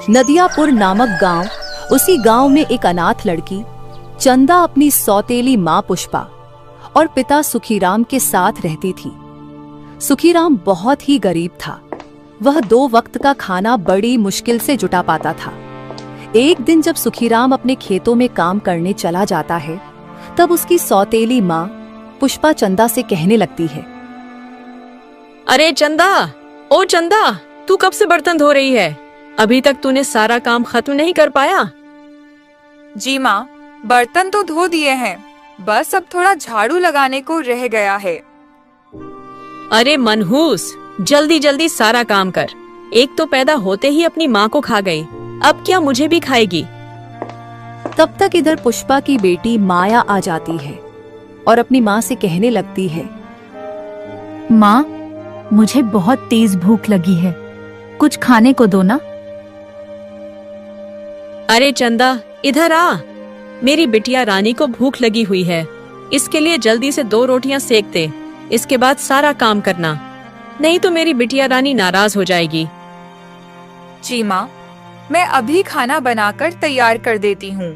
नदियापुर नामक गांव, उसी गांव में एक अनाथ लड़की चंदा अपनी सौतेली माँ पुष्पा और पिता सुखीराम के साथ रहती थी। सुखीराम बहुत ही गरीब था। वह 2 वक्त का खाना बड़ी मुश्किल से जुटा पाता था। एक दिन जब सुखीराम अपने खेतों में काम करने चला जाता है, तब उसकी सौतेली माँ पुष्पा चंदा से कहने लगती है, अरे चंदा, ओ चंदा, तू कब से बर्तन धो रही है? अभी तक तूने सारा काम खत्म नहीं कर पाया? जी माँ, बर्तन तो धो दिए हैं, बस अब थोड़ा झाड़ू लगाने को रह गया है। अरे मनहूस, जल्दी जल्दी सारा काम कर। एक तो पैदा होते ही अपनी माँ को खा गई, अब क्या मुझे भी खाएगी? तब तक इधर पुष्पा की बेटी माया आ जाती है और अपनी माँ से कहने लगती है, माँ, मुझे बहुत तेज भूख लगी है, कुछ खाने को दो ना। अरे चंदा, इधर आ, मेरी बिटिया रानी को भूख लगी हुई है। इसके लिए जल्दी से 2 रोटियां सेक दे, इसके बाद सारा काम करना, नहीं तो मेरी बिटिया रानी नाराज हो जाएगी। जी माँ, मैं अभी खाना बनाकर तैयार कर देती हूँ।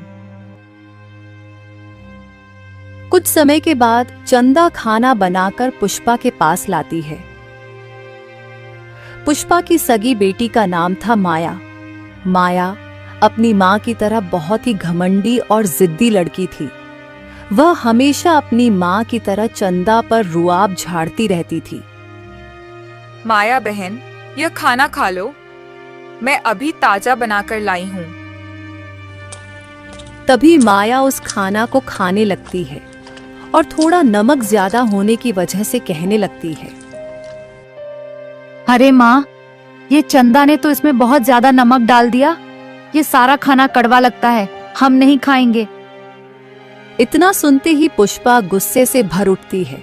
कुछ समय के बाद चंदा खाना बनाकर पुष्पा के पास लाती है। पुष्पा की सगी बेटी का नाम था माया। माया अपनी माँ की तरह बहुत ही घमंडी और जिद्दी लड़की थी। वह हमेशा अपनी माँ की तरह चंदा पर रुआब झाड़ती रहती थी। माया बहन, यह खाना खा लो, मैं अभी ताजा बनाकर लाई हूँ। तभी माया उस खाना को खाने लगती है और थोड़ा नमक ज्यादा होने की वजह से कहने लगती है, अरे माँ, ये चंदा ने तो इसमें बहुत ज्यादा नमक डाल दिया। ये सारा खाना कड़वा लगता है, हम नहीं खाएंगे। इतना सुनते ही पुष्पा गुस्से से भर उठती है।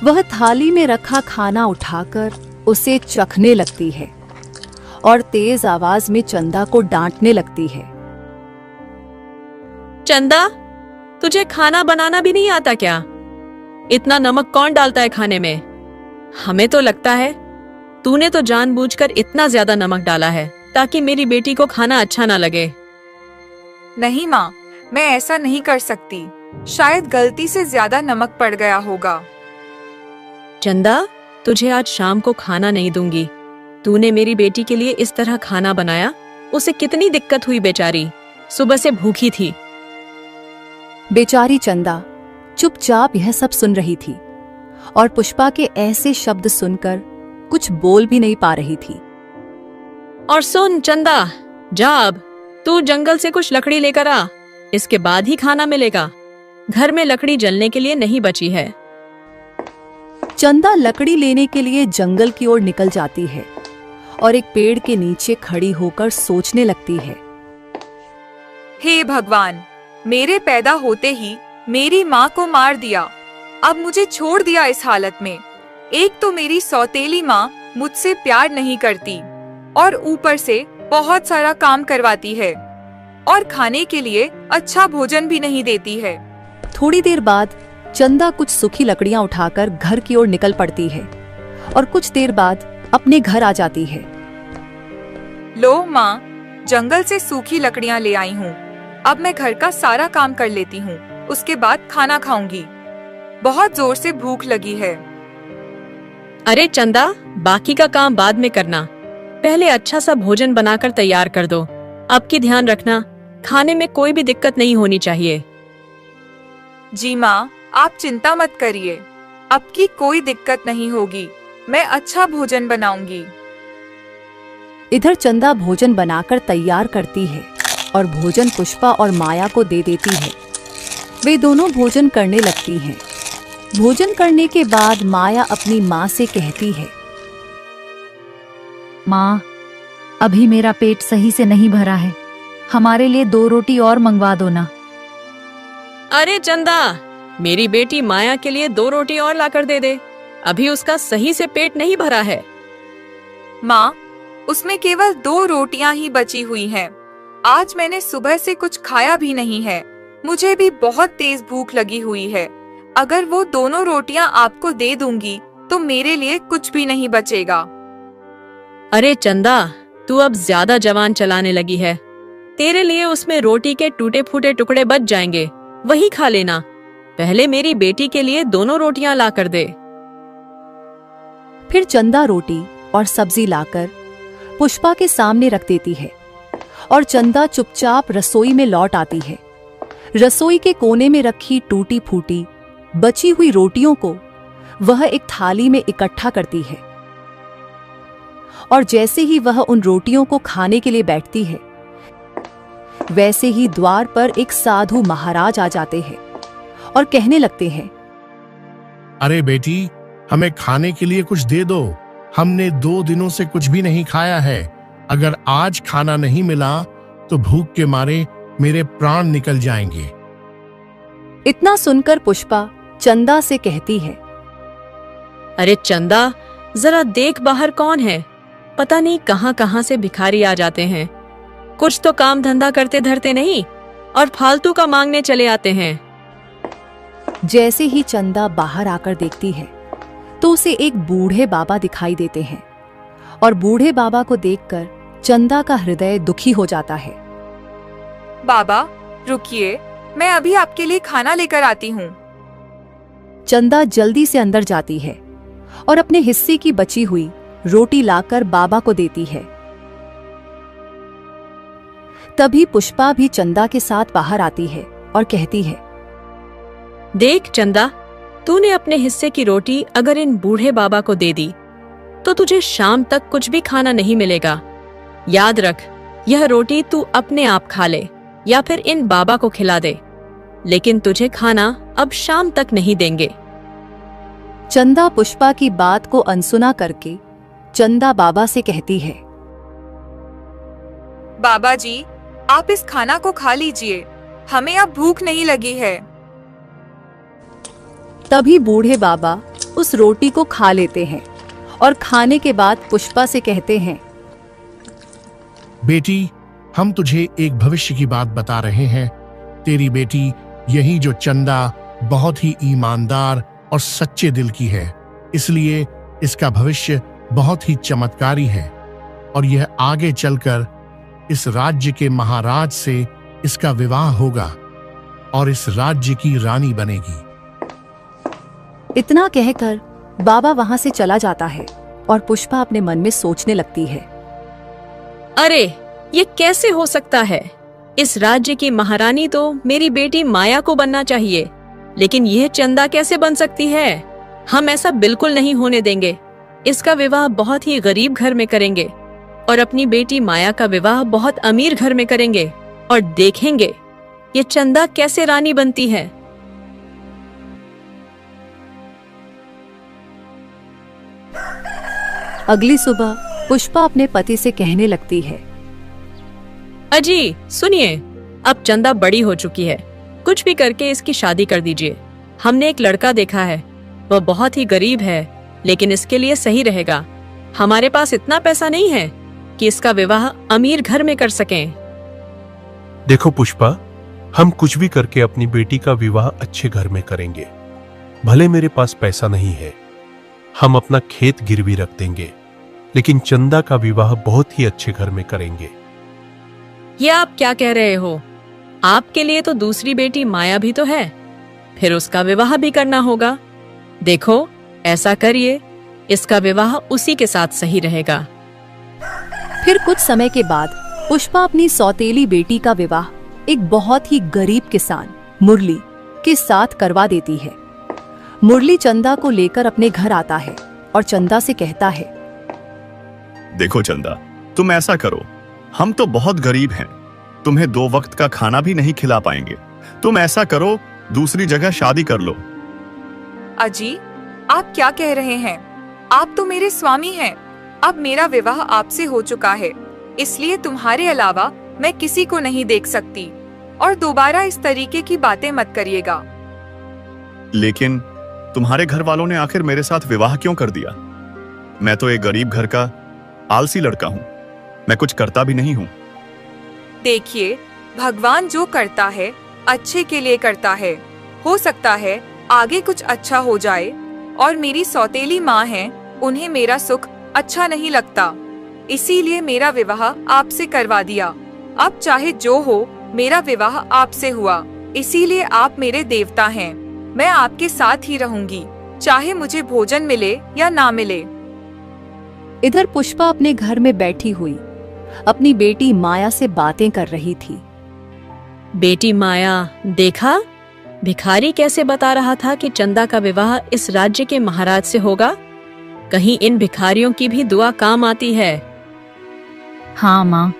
वह थाली में रखा खाना उठाकर उसे चखने लगती है और तेज आवाज में चंदा को डांटने लगती है, चंदा, तुझे खाना बनाना भी नहीं आता क्या? इतना नमक कौन डालता है खाने में? हमें तो लगता है तूने तो जानबूझकर इतना ज्यादा नमक डाला है ताकि मेरी बेटी को खाना अच्छा ना लगे। नहीं माँ, मैं ऐसा नहीं कर सकती, शायद गलती से ज्यादा नमक पड़ गया होगा। चंदा, तुझे आज शाम को खाना नहीं दूंगी। तूने मेरी बेटी के लिए इस तरह खाना बनाया, उसे कितनी दिक्कत हुई बेचारी, सुबह से भूखी थी। बेचारी चंदा चुपचाप यह सब सुन रही थी और पुष्पा के ऐसे शब्द सुनकर कुछ बोल भी नहीं पा रही थी। और सुन चंदा, जा अब तू जंगल से कुछ लकड़ी लेकर आ, इसके बाद ही खाना मिलेगा। घर में लकड़ी जलने के लिए नहीं बची है। चंदा लकड़ी लेने के लिए जंगल की ओर निकल जाती है और एक पेड़ के नीचे खड़ी होकर सोचने लगती है, हे भगवान, मेरे पैदा होते ही मेरी माँ को मार दिया, अब मुझे छोड़ दिया इस हालत में। एक तो मेरी सौतेली माँ मुझसे प्यार नहीं करती और ऊपर से बहुत सारा काम करवाती है और खाने के लिए अच्छा भोजन भी नहीं देती है। थोड़ी देर बाद चंदा कुछ सूखी लकड़ियां उठाकर घर की ओर निकल पड़ती है और कुछ देर बाद अपने घर आ जाती है। लो माँ, जंगल से सूखी लकड़ियां ले आई हूँ, अब मैं घर का सारा काम कर लेती हूँ, उसके बाद खाना खाऊंगी, बहुत जोर से भूख लगी है। अरे चंदा, बाकी का काम बाद में करना, पहले अच्छा सा भोजन बनाकर तैयार कर दो। अब की ध्यान रखना, खाने में कोई भी दिक्कत नहीं होनी चाहिए। जी माँ, आप चिंता मत करिए, अब की कोई दिक्कत नहीं होगी, मैं अच्छा भोजन बनाऊंगी। इधर चंदा भोजन बनाकर तैयार करती है और भोजन पुष्पा और माया को दे देती है। वे दोनों भोजन करने लगती हैं। भोजन करने के बाद माया अपनी माँ से कहती है, माँ, अभी मेरा पेट सही से नहीं भरा है, हमारे लिए 2 रोटी और मंगवा दो ना। अरे चंदा, मेरी बेटी माया के लिए 2 रोटी और लाकर दे दे, अभी उसका सही से पेट नहीं भरा है। माँ, उसमें केवल 2 रोटियां ही बची हुई हैं। आज मैंने सुबह से कुछ खाया भी नहीं है, मुझे भी बहुत तेज भूख लगी हुई है। अगर वो दोनों रोटियां आपको दे दूंगी तो मेरे लिए कुछ भी नहीं बचेगा। अरे चंदा, तू अब ज्यादा जवान चलाने लगी है। तेरे लिए उसमें रोटी के टूटे फूटे टुकड़े बच जाएंगे, वही खा लेना। पहले मेरी बेटी के लिए दोनों रोटियां ला कर दे। फिर चंदा रोटी और सब्जी लाकर पुष्पा के सामने रख देती है और चंदा चुपचाप रसोई में लौट आती है। रसोई के कोने में रखी टूटी फूटी बची हुई रोटियों को वह एक थाली में इकट्ठा करती है और जैसे ही वह उन रोटियों को खाने के लिए बैठती है, वैसे ही द्वार पर एक साधु महाराज आ जाते हैं और कहने लगते हैं, अरे बेटी, हमें खाने के लिए कुछ दे दो। हमने 2 दिनों से कुछ भी नहीं खाया है। अगर आज खाना नहीं मिला तो भूख के मारे मेरे प्राण निकल जाएंगे। इतना सुनकर पुष्पा चंदा से कहती है, अरे चंदा, जरा देख बाहर कौन है। पता नहीं कहां कहां से भिखारी आ जाते हैं। कुछ तो काम धंधा करते धरते नहीं और फालतू का मांगने चले आते हैं। जैसे ही चंदा बाहर आकर देखती है तो उसे एक बूढ़े बाबा दिखाई देते हैं और बूढ़े बाबा को देखकर चंदा का हृदय दुखी हो जाता है। बाबा रुकिए, मैं अभी आपके लिए खाना लेकर आती हूँ। चंदा जल्दी से अंदर जाती है और अपने हिस्से की बची हुई रोटी लाकर बाबा को देती है। तभी पुष्पा भी चंदा के साथ बाहर आती है और कहती है, देख चंदा, तूने अपने हिस्से की रोटी अगर इन बूढ़े बाबा को दे दी तो तुझे शाम तक कुछ भी खाना नहीं मिलेगा। याद रख, यह रोटी तू अपने आप खा ले या फिर इन बाबा को खिला दे, लेकिन तुझे खाना अब शाम तक नहीं देंगे। चंदा पुष्पा की बात को अनसुना करके चंदा बाबा से कहती है, बाबा जी, आप इस खाना को खा लीजिए, हमें अब भूख नहीं लगी है। तभी बूढ़े बाबा उस रोटी को खा लेते हैं और खाने के बाद पुष्पा से कहते हैं, बेटी, हम तुझे एक भविष्य की बात बता रहे हैं। तेरी बेटी यही जो चंदा बहुत ही ईमानदार और सच्चे दिल की है, इसलिए इसका भविष्य बहुत ही चमत्कारी है और यह आगे चलकर इस राज्य के महाराज से इसका विवाह होगा और इस राज्य की रानी बनेगी। इतना कहकर बाबा वहां से चला जाता है और पुष्पा अपने मन में सोचने लगती है, अरे ये कैसे हो सकता है। इस राज्य की महारानी तो मेरी बेटी माया को बनना चाहिए, लेकिन यह चंदा कैसे बन सकती है। हम ऐसा बिल्कुल नहीं होने देंगे। इसका विवाह बहुत ही गरीब घर में करेंगे और अपनी बेटी माया का विवाह बहुत अमीर घर में करेंगे और देखेंगे ये चंदा कैसे रानी बनती है। अगली सुबह पुष्पा अपने पति से कहने लगती है, अजी सुनिए, अब चंदा बड़ी हो चुकी है, कुछ भी करके इसकी शादी कर दीजिए। हमने एक लड़का देखा है, वह बहुत ही गरीब है, लेकिन इसके लिए सही रहेगा। हमारे पास इतना पैसा नहीं है कि इसका विवाह अमीर घर में कर सकें। देखो पुष्पा, हम कुछ भी करके अपनी बेटी का विवाह अच्छे घर में करेंगे। भले मेरे पास पैसा नहीं है, हम अपना खेत गिरवी रख देंगे, लेकिन चंदा का विवाह बहुत ही अच्छे घर में करेंगे। ये आप क्या कह रहे हो? आपके लिए तो दूसरी बेटी माया भी तो है, फिर उसका विवाह भी करना होगा। देखो, ऐसा करिए, इसका विवाह उसी के साथ सही रहेगा। फिर कुछ समय के बाद पुष्पा अपनी सौतेली बेटी का विवाह एक बहुत ही गरीब किसान मुरली के साथ करवा देती है। मुरली चंदा को लेकर अपने घर आता है और चंदा से कहता है, देखो चंदा, तुम ऐसा करो, हम तो बहुत गरीब हैं, तुम्हें 2 वक्त का खाना भी नहीं खिला पाएंगे। तुम ऐसा करो, दूसरी जगह शादी कर लो। अजी, आप क्या कह रहे हैं? आप तो मेरे स्वामी हैं। अब मेरा विवाह आपसे हो चुका है, इसलिए तुम्हारे अलावा मैं किसी को नहीं देख सकती, और दोबारा इस तरीके की बातें मत करिएगा। लेकिन तुम्हारे घर वालों ने आखिर मेरे साथ विवाह क्यों कर दिया? मैं तो एक गरीब घर का आलसी लड़का हूँ, मैं कुछ करता भी नहीं हूँ। देखिए, भगवान जो करता है अच्छे के लिए करता है। हो सकता है आगे कुछ अच्छा हो जाए। और मेरी सौतेली माँ है, उन्हें मेरा सुख अच्छा नहीं लगता, इसीलिए मेरा विवाह आपसे करवा दिया। अब चाहे जो हो, मेरा विवाह आपसे हुआ, इसीलिए आप मेरे देवता हैं। मैं आपके साथ ही रहूंगी, चाहे मुझे भोजन मिले या ना मिले। इधर पुष्पा अपने घर में बैठी हुई अपनी बेटी माया से बातें कर रही थी। बेटी माया, देखा भिखारी कैसे बता रहा था कि चंदा का विवाह इस राज्य के महाराज से होगा। कहीं इन भिखारियों की भी दुआ काम आती है। हाँ माँ,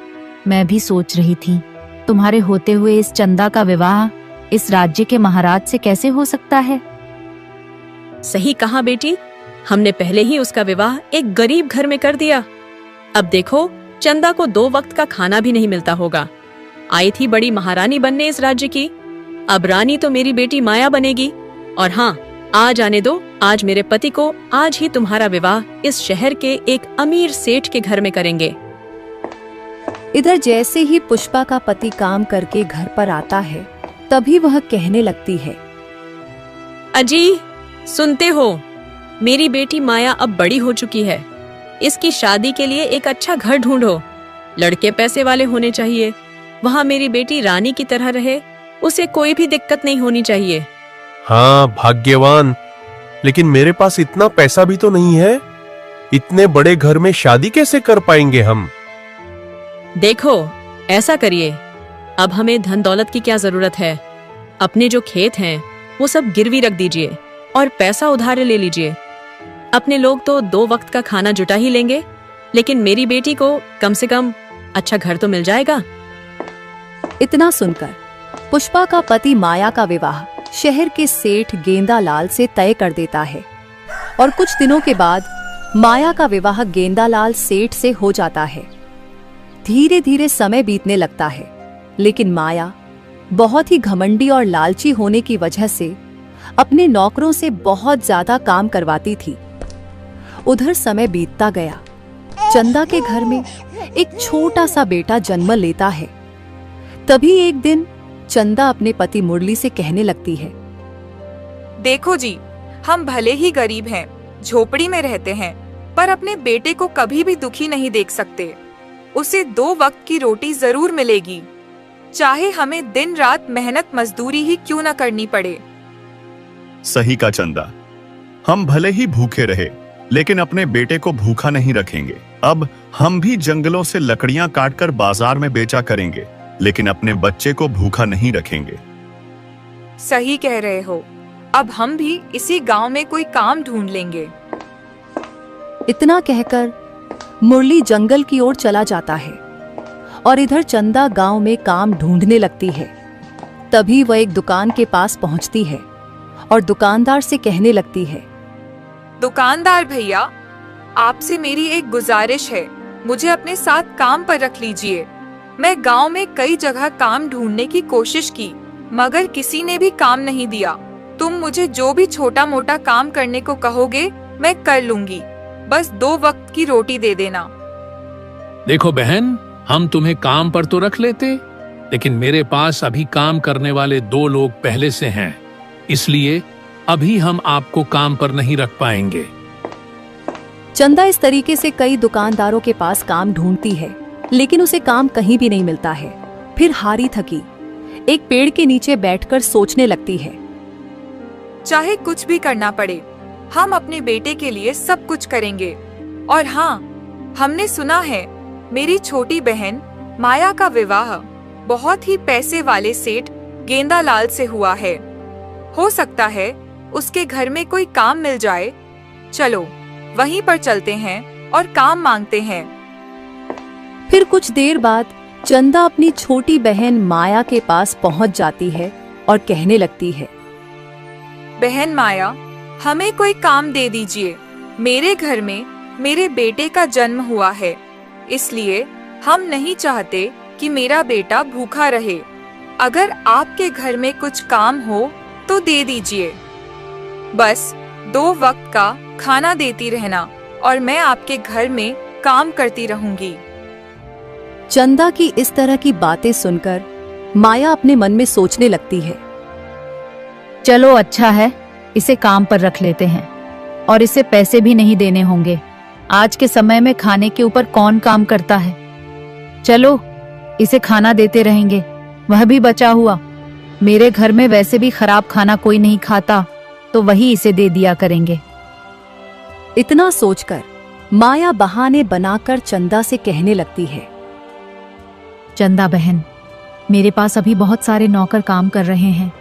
मैं भी सोच रही थी तुम्हारे होते हुए इस चंदा का विवाह इस राज्य के महाराज से कैसे हो सकता है। सही कहा बेटी, हमने पहले ही उसका विवाह एक गरीब घर में कर दिया। अब देखो, चंदा को 2 वक्त का खाना भी नहीं मिलता होगा। आई थी बड़ी महारानी बनने इस राज्य की, अब रानी तो मेरी बेटी माया बनेगी। और हाँ, आज आने दो, आज मेरे पति को आज ही तुम्हारा विवाह इस शहर के एक अमीर सेठ के घर में करेंगे। इधर जैसे ही पुष्पा का पति काम करके घर पर आता है, तभी वह कहने लगती है, अजी सुनते हो, मेरी बेटी माया अब बड़ी हो चुकी है। इसकी शादी के लिए एक अच्छा घर ढूंढो। लड़के पैसे वाले होने चाहिए, वहाँ मेरी बेटी रानी की तरह रहे, उसे कोई भी दिक्कत नहीं होनी चाहिए। हाँ भाग्यवान, लेकिन मेरे पास इतना पैसा भी तो नहीं है। इतने बड़े घर में शादी कैसे कर पाएंगे हम। देखो, ऐसा करिए, अब हमें धन दौलत की क्या जरूरत है। अपने जो खेत हैं वो सब गिरवी रख दीजिए और पैसा उधार ले लीजिए। अपने लोग तो 2 वक्त का खाना जुटा ही लेंगे, लेकिन मेरी बेटी को कम से कम अच्छा घर तो मिल जाएगा। इतना सुनकर पुष्पा का पति माया का विवाह शहर के सेठ गेंदालाल से तय कर देता है और कुछ दिनों के बाद माया का विवाह गेंदालाल सेठ से हो जाता है। धीरे धीरे समय बीतने लगता है, लेकिन माया बहुत ही घमंडी और लालची होने की वजह से अपने नौकरों से बहुत ज्यादा काम करवाती थी। उधर समय बीतता गया। चंदा के घर में एक छोटा सा बेटा जन्म लेता है। तभी एक दिन चंदा अपने पति मुरली से कहने लगती है, देखो जी, हम भले ही गरीब हैं, झोपड़ी में रहते हैं, पर अपने बेटे को कभी भी दुखी नहीं देख सकते। उसे 2 वक्त की रोटी जरूर मिलेगी, चाहे हमें दिन रात मेहनत मजदूरी ही क्यों न करनी पड़े। सही का चंदा, हम भले ही भूखे रहे, लेकिन अपने बेटे को भूखा नहीं रखेंगे। अब हम भी जंगलों से लकड़ियां काटकर बाजार में बेचा करेंगे, लेकिन अपने बच्चे को भूखा नहीं रखेंगे। सही कह रहे हो, अब हम भी इसी गांव में कोई काम ढूंढ लेंगे। इतना कहकर मुरली जंगल की ओर चला जाता है और इधर चंदा गांव में काम ढूंढने लगती है। तभी वह एक दुकान के पास पहुंचती है और दुकानदार से कहने लगती है, दुकानदार भैया, आपसे मेरी एक गुजारिश है, मुझे अपने साथ काम पर रख लीजिए। मैं गांव में कई जगह काम ढूंढने की कोशिश की, मगर किसी ने भी काम नहीं दिया। तुम मुझे जो भी छोटा मोटा काम करने को कहोगे मैं कर लूंगी, बस 2 वक्त की रोटी दे देना। देखो बहन, हम तुम्हें काम पर तो रख लेते, लेकिन मेरे पास अभी काम करने वाले 2 लोग पहले से हैं, इसलिए अभी हम आपको काम पर नहीं रख पाएंगे। चंदा इस तरीके से कई दुकानदारों के पास काम ढूंढती है, लेकिन उसे काम कहीं भी नहीं मिलता है। फिर हारी थकी एक पेड़ के नीचे बैठकर सोचने लगती है, चाहे कुछ भी करना पड़े, हम अपने बेटे के लिए सब कुछ करेंगे। और हाँ, हमने सुना है मेरी छोटी बहन माया का विवाह बहुत ही पैसे वाले सेठ गेंदालाल से हुआ है। हो सकता है उसके घर में कोई काम मिल जाए। चलो वहीं पर चलते हैं और काम मांगते हैं। फिर कुछ देर बाद चंदा अपनी छोटी बहन माया के पास पहुंच जाती है और कहने लगती है, बहन माया, हमें कोई काम दे दीजिए। मेरे घर में मेरे बेटे का जन्म हुआ है, इसलिए हम नहीं चाहते कि मेरा बेटा भूखा रहे। अगर आपके घर में कुछ काम हो तो दे दीजिए। बस 2 वक्त का खाना देती रहना और मैं आपके घर में काम करती रहूंगी। चंदा की इस तरह की बातें सुनकर माया अपने मन में सोचने लगती है, चलो अच्छा है, इसे काम पर रख लेते हैं। और इसे पैसे भी नहीं देने होंगे। आज के समय में खाने के ऊपर कौन काम करता है? चलो, इसे खाना देते रहेंगे, वह भी बचा हुआ। मेरे घर में वैसे भी खराब खाना कोई नहीं खाता, तो वही इसे दे दिया करेंगे। इतना सोचकर माया बहाने बनाकर चंदा से कहने लगती है। चंदा बहन, मेरे पास अभी बहुत सारे नौकर काम कर रहे हैं,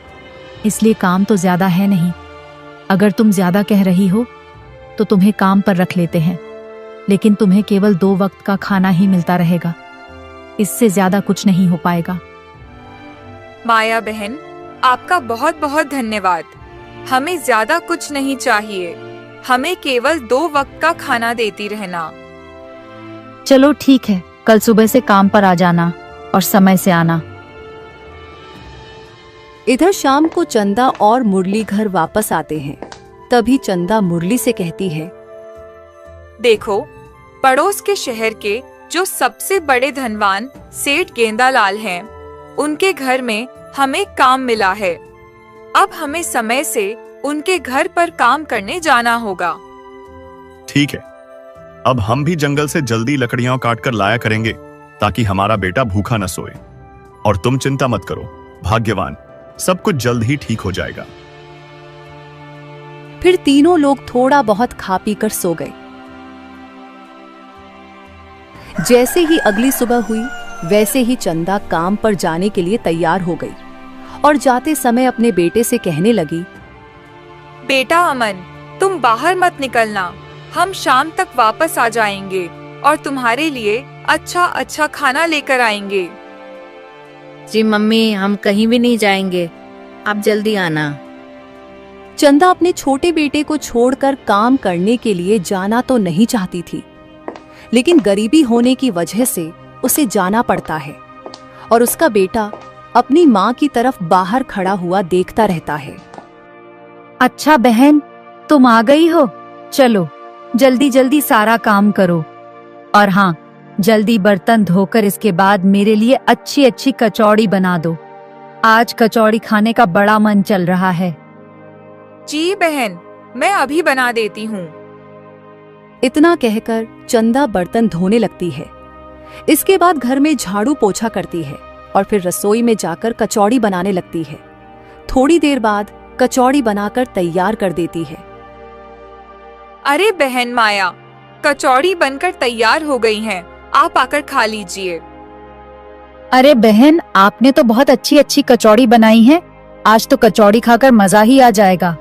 इसलिए काम तो ज्यादा है नहीं। अगर तुम ज्यादा कह रही हो तो तुम्हें काम पर रख लेते हैं, लेकिन तुम्हें केवल 2 वक्त का खाना ही मिलता रहेगा। इससे ज्यादा कुछ नहीं हो पाएगा। माया बहन, आपका बहुत बहुत धन्यवाद। हमें ज्यादा कुछ नहीं चाहिए, हमें केवल 2 वक्त का खाना देती रहना। चलो ठीक है, कल सुबह से काम पर आ जाना और समय से आना। इधर शाम को चंदा और मुरली घर वापस आते हैं। तभी चंदा मुरली से कहती है, देखो, पड़ोस के शहर के जो सबसे बड़े धनवान सेठ गेंदालाल हैं, उनके घर में हमें काम मिला है। अब हमें समय से उनके घर पर काम करने जाना होगा। ठीक है, अब हम भी जंगल से जल्दी लकड़ियां काट कर लाया करेंगे ताकि हमारा बेटा भूखा न सोए। और तुम चिंता मत करो, भाग्यवान, सब कुछ जल्द ही ठीक हो जाएगा। फिर तीनों लोग थोड़ा बहुत खा पी कर सो गए। जैसे ही अगली सुबह हुई, वैसे ही चंदा काम पर जाने के लिए तैयार हो गई और जाते समय अपने बेटे से कहने लगी, बेटा अमन, तुम बाहर मत निकलना, हम शाम तक वापस आ जाएंगे और तुम्हारे लिए अच्छा अच्छा खाना लेकर आएंगे। जी मम्मी, हम कहीं भी नहीं जाएंगे, आप जल्दी आना। चंदा अपने छोटे बेटे को छोड़कर काम करने के लिए जाना तो नहीं चाहती थी, लेकिन गरीबी होने की वजह से उसे जाना पड़ता है और उसका बेटा अपनी माँ की तरफ बाहर खड़ा हुआ देखता रहता है। अच्छा बहन, तुम आ गई हो, चलो जल्दी जल्दी सारा काम करो। और हाँ, जल्दी बर्तन धोकर इसके बाद मेरे लिए अच्छी अच्छी कचौड़ी बना दो। आज कचौड़ी खाने का बड़ा मन चल रहा है। जी बहन, मैं अभी बना देती हूँ। इतना कहकर चंदा बर्तन धोने लगती है। इसके बाद घर में झाड़ू पोछा करती है और फिर रसोई में जाकर कचौड़ी बनाने लगती है। थोड़ी देर बाद कचौड़ी बनाकर तैयार कर देती है। अरे बहन माया, कचौड़ी बनकर तैयार हो गई हैं, आप आकर खा लीजिए। अरे बहन, आपने तो बहुत अच्छी अच्छी कचौड़ी बनाई है। आज तो कचौड़ी खाकर मजा ही आ जाएगा।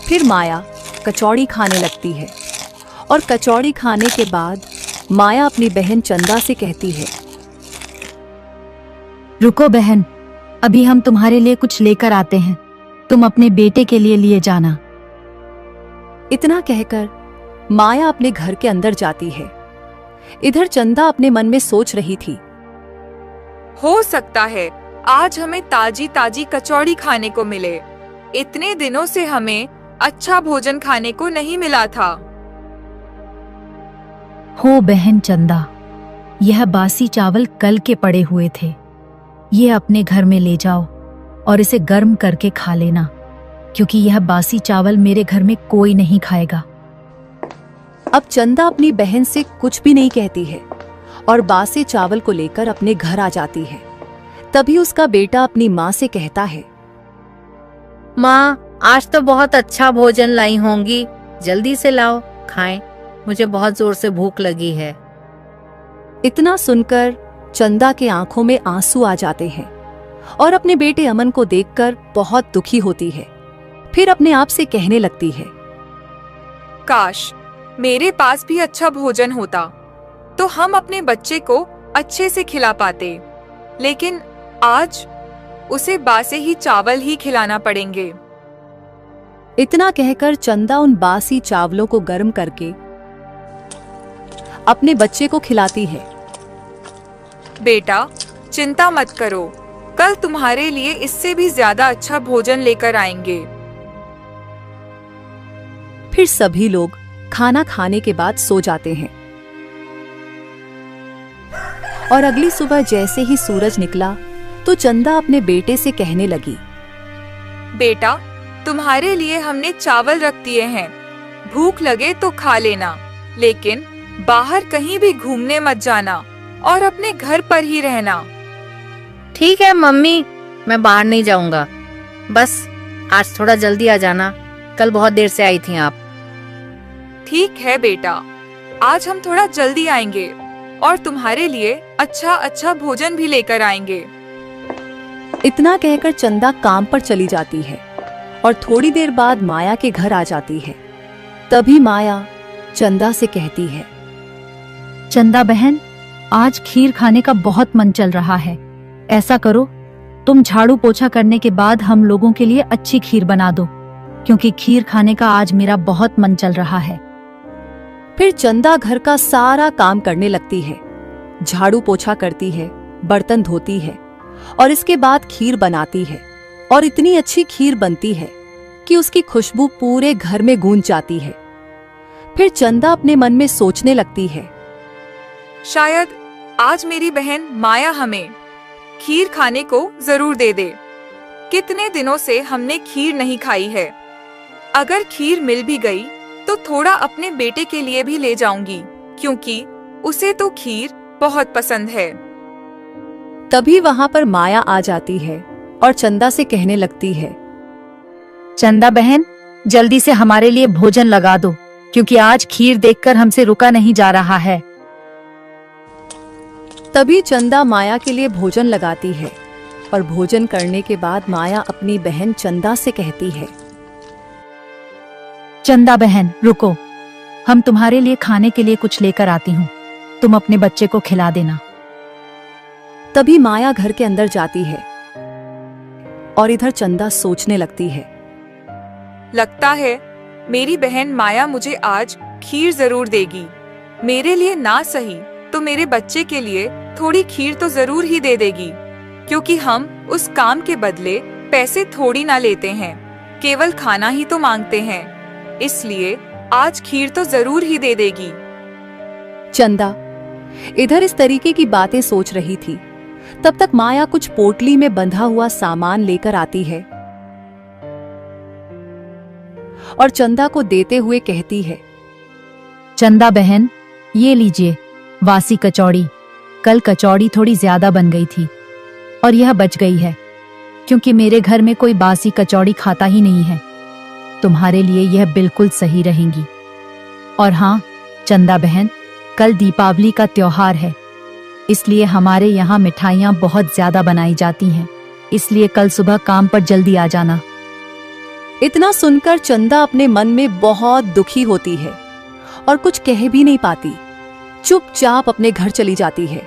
फिर माया कचौड़ी खाने लगती है और कचौड़ी खाने के बाद माया अपनी बहन चंदा से कहती है, रुको बहन, अभी हम तुम्हारे लिए कुछ लेकर आते हैं, तुम अपने बेटे के लिए जाना। इतना कहकर माया अपने घर के अंदर जाती है। इधर चंदा अपने मन में सोच रही थी, हो सकता है आज हमें ताजी ताजी कचौड़ी खाने को मिले। इतने दिनों से हमें अच्छा भोजन खाने को नहीं मिला था। हो बहन चंदा, यह बासी चावल कल के पड़े हुए थे, ये अपने घर में ले जाओ और इसे गर्म करके खा लेना, क्योंकि यह बासी चावल मेरे घर में कोई नहीं खाएगा। अब चंदा अपनी बहन से कुछ भी नहीं कहती है और बासी चावल को लेकर अपने घर आ जाती है। तभी उसका बेटा अपनी माँ से कहता है, माँ, आज तो बहुत अच्छा भोजन लाई होंगी, जल्दी से लाओ, खाएं, मुझे बहुत जोर से भूख लगी है। इतना सुनकर चंदा के आंखों में आंसू आ जाते हैं और अपने बेटे अमन को देखकर बहुत दुखी होती है। फिर अपने आप से कहने लगती है, काश मेरे पास भी अच्छा भोजन होता तो हम अपने बच्चे को अच्छे से खिला पाते, लेकिन आज उसे बासे ही चावल ही खिलाना पड़ेंगे। इतना कहकर चंदा उन बासी चावलों को गर्म करके अपने बच्चे को खिलाती है। बेटा, चिंता मत करो, कल तुम्हारे लिए इससे भी ज्यादा अच्छा भोजन लेकर आएंगे। फिर सभी लोग खाना खाने के बाद सो जाते हैं और अगली सुबह जैसे ही सूरज निकला तो चंदा अपने बेटे से कहने लगी, बेटा, तुम्हारे लिए हमने चावल रख दिए हैं, भूख लगे तो खा लेना, लेकिन बाहर कहीं भी घूमने मत जाना और अपने घर पर ही रहना। ठीक है मम्मी, मैं बाहर नहीं जाऊंगा। बस आज थोड़ा जल्दी आ जाना, कल बहुत देर से आई थी आप। ठीक है बेटा, आज हम थोड़ा जल्दी आएंगे और तुम्हारे लिए अच्छा अच्छा भोजन भी लेकर आएंगे। इतना कहकर चंदा काम पर चली जाती है और थोड़ी देर बाद माया के घर आ जाती है। तभी माया चंदा से कहती है, चंदा बहन, आज खीर खाने का बहुत मन चल रहा है। ऐसा करो, तुम झाड़ू पोछा करने के बाद हम लोगों के लिए अच्छी खीर बना दो, क्योंकि खीर खाने का आज मेरा बहुत मन चल रहा है। फिर चंदा घर का सारा काम करने लगती है, झाड़ू पोछा करती है, बर्तन धोती है और इसके बाद खीर बनाती है। और इतनी अच्छी खीर बनती है कि उसकी खुशबू पूरे घर में गूंज जाती है। फिर चंदा अपने मन में सोचने लगती है, शायद आज मेरी बहन माया हमें खीर खाने को जरूर दे दे। कितने दिनों से हमने खीर नहीं खाई है। अगर खीर मिल भी गई तो थोड़ा अपने बेटे के लिए भी ले जाऊंगी, क्योंकि उसे तो खीर बहुत पसंद है। तभी वहां पर माया आ जाती है और चंदा से कहने लगती है, चंदा बहन, जल्दी से हमारे लिए भोजन लगा दो, क्योंकि आज खीर देखकर हमसे रुका नहीं जा रहा है। तभी चंदा माया के लिए भोजन लगाती है और भोजन करने के बाद माया अपनी बहन चंदा से कहती है, चंदा बहन रुको, हम तुम्हारे लिए खाने के लिए कुछ लेकर आती हूँ, तुम अपने बच्चे को खिला देना। तभी माया घर के अंदर जाती है और इधर चंदा सोचने लगती है, लगता है मेरी बहन माया मुझे आज खीर जरूर देगी। मेरे लिए ना सही तो मेरे बच्चे के लिए थोड़ी खीर तो जरूर ही दे देगी, क्योंकि हम उस काम के बदले पैसे थोड़ी ना लेते हैं, केवल खाना ही तो मांगते हैं। इसलिए आज खीर तो जरूर ही दे देगी। चंदा इधर इस तरीके की बातें सोच रही थी। तब तक माया कुछ पोटली में बंधा हुआ सामान लेकर आती है और चंदा को देते हुए कहती है, चंदा बहन, ये लीजिए वासी कचौड़ी। कल कचौड़ी थोड़ी ज्यादा बन गई थी और यह बच गई है, क्योंकि मेरे घर में कोई बासी कचौड़ी खाता ही नहीं है। तुम्हारे लिए यह बिल्कुल सही रहेंगी। और हाँ चंदा बहन, कल दीपावली का त्योहार है, इसलिए हमारे यहाँ मिठाइयाँ बहुत ज्यादा बनाई जाती हैं, इसलिए कल सुबह काम पर जल्दी आ जाना। इतना सुनकर चंदा अपने मन में बहुत दुखी होती है और कुछ कह भी नहीं पाती, चुपचाप अपने घर चली जाती है।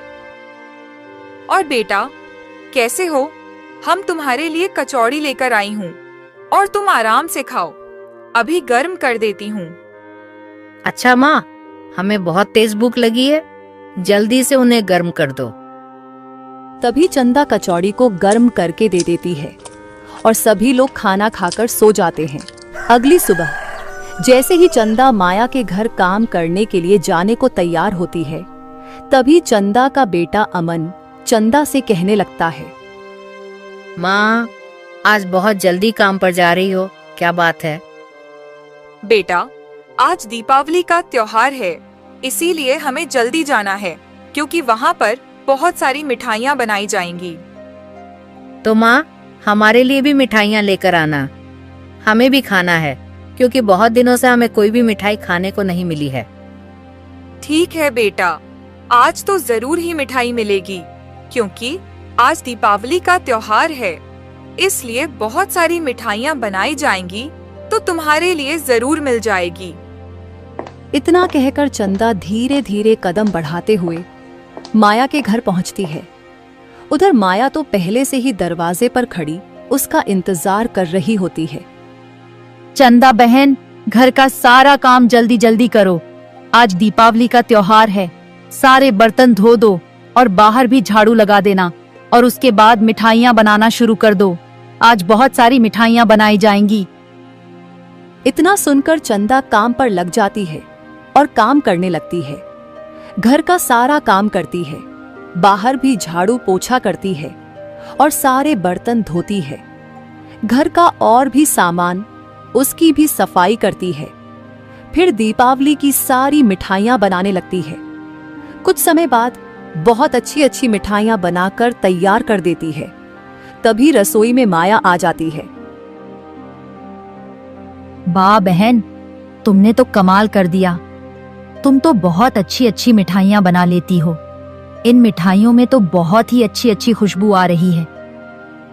और बेटा, कैसे हो? हम तुम्हारे लिए कचौड़ी लेकर आई हूँ और तुम आराम से खाओ, अभी गर्म कर देती हूँ। अच्छा माँ, हमें बहुत तेज भूख लगी है, जल्दी से उन्हें गर्म कर दो। तभी चंदा कचौड़ी को गर्म करके दे देती है और सभी लोग खाना खाकर सो जाते हैं। अगली सुबह जैसे ही चंदा माया के घर काम करने के लिए जाने को तैयार होती है, तभी चंदा का बेटा अमन चंदा से कहने लगता है, माँ, आज बहुत जल्दी काम पर जा रही हो, क्या बात है? बेटा, आज दीपावली का त्योहार है, इसीलिए हमें जल्दी जाना है, क्योंकि वहाँ पर बहुत सारी मिठाइयाँ बनाई जाएंगी। तो माँ, हमारे लिए भी मिठाइयाँ लेकर आना, हमें भी खाना है, क्योंकि बहुत दिनों से हमें कोई भी मिठाई खाने को नहीं मिली है। ठीक है बेटा, आज तो जरूर ही मिठाई मिलेगी, क्योंकि आज दीपावली का त्योहार है, इसलिए बहुत सारी मिठाइयाँ बनाई जाएंगी, तो तुम्हारे लिए जरूर मिल जाएगी। इतना कहकर चंदा धीरे धीरे कदम बढ़ाते हुए माया के घर पहुंचती है। उधर माया तो पहले से ही दरवाजे पर खड़ी उसका इंतजार कर रही होती है। चंदा बहन, घर का सारा काम जल्दी जल्दी करो, आज दीपावली का त्योहार है। सारे बर्तन धो दो और बाहर भी झाड़ू लगा देना, और उसके बाद मिठाइयाँ बनाना शुरू कर दो। आज बहुत सारी मिठाइयाँ बनाई जाएंगी। इतना सुनकर चंदा काम पर लग जाती है और काम करने लगती है। घर का सारा काम करती है, बाहर भी झाड़ू पोछा करती है और सारे बर्तन धोती है। घर का और भी सामान, उसकी भी सफाई करती है। फिर दीपावली की सारी मिठाइयां बनाने लगती है। कुछ समय बाद बहुत अच्छी अच्छी मिठाइयां बनाकर तैयार कर देती है। तभी रसोई में माया आ जाती है। वाह बहन, तुमने तो कमाल कर दिया। तुम तो बहुत अच्छी अच्छी मिठाइयाँ बना लेती हो। इन मिठाइयों में तो बहुत ही अच्छी अच्छी खुशबू आ रही है।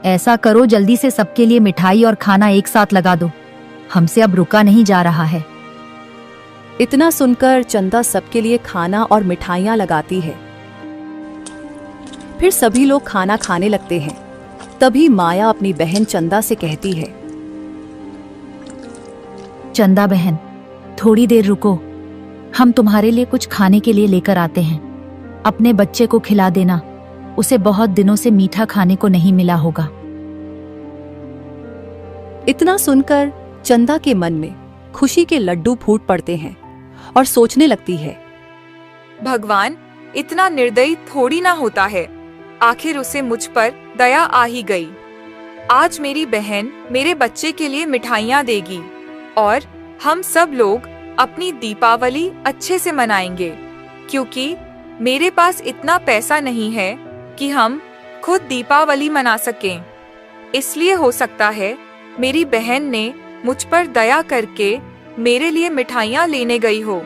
ऐसा करो, जल्दी से सबके लिए मिठाई और खाना एक साथ लगा दो। हमसे अब रुका नहीं जा रहा है। इतना सुनकर चंदा सबके लिए खाना और मिठाइयां लगाती है। फिर सभी लोग खाना खाने लगते हैं। तभी माया अपनी बहन चंदा से कहती है, चंदा बहन, थोड़ी देर रुको, हम तुम्हारे लिए कुछ खाने के लिए लेकर आते हैं। अपने बच्चे को खिला देना, उसे बहुत दिनों से मीठा खाने को नहीं मिला होगा। इतना सुनकर चंदा के मन में खुशी के लड्डू फूट पड़ते हैं और सोचने लगती है, भगवान इतना निर्दयी थोड़ी ना होता है। आखिर उसे मुझ पर दया आ ही गई। आज मेरी बहन मेरे बच्चे के लिए मिठाइयाँ देगी और हम सब लोग अपनी दीपावली अच्छे से मनाएंगे, क्योंकि मेरे पास इतना पैसा नहीं है कि हम खुद दीपावली मना सकें। इसलिए हो सकता है मेरी बहन ने मुझ पर दया करके मेरे लिए मिठाइयाँ लेने गई हो।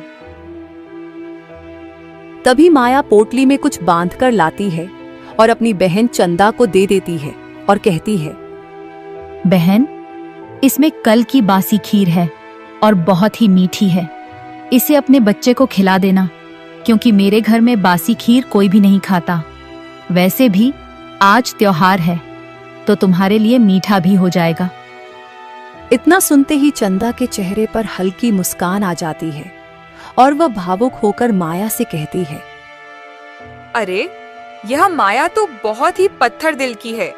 तभी माया पोटली में कुछ बांधकर लाती है और अपनी बहन चंदा को दे देती है और कहती है, बहन, इसमें कल की बासी खीर है और बहुत ही मीठी है। इसे अपने बच्चे को खिला देना, क्योंकि मेरे घर में बासी खीर कोई भी नहीं खाता। वैसे भी आज त्योहार है, तो तुम्हारे लिए मीठा भी हो जाएगा। इतना सुनते ही चंदा के चेहरे पर हल्की मुस्कान आ जाती है और वह भावुक होकर माया से कहती है, अरे यह माया तो बहुत ही पत्थर दिल की है।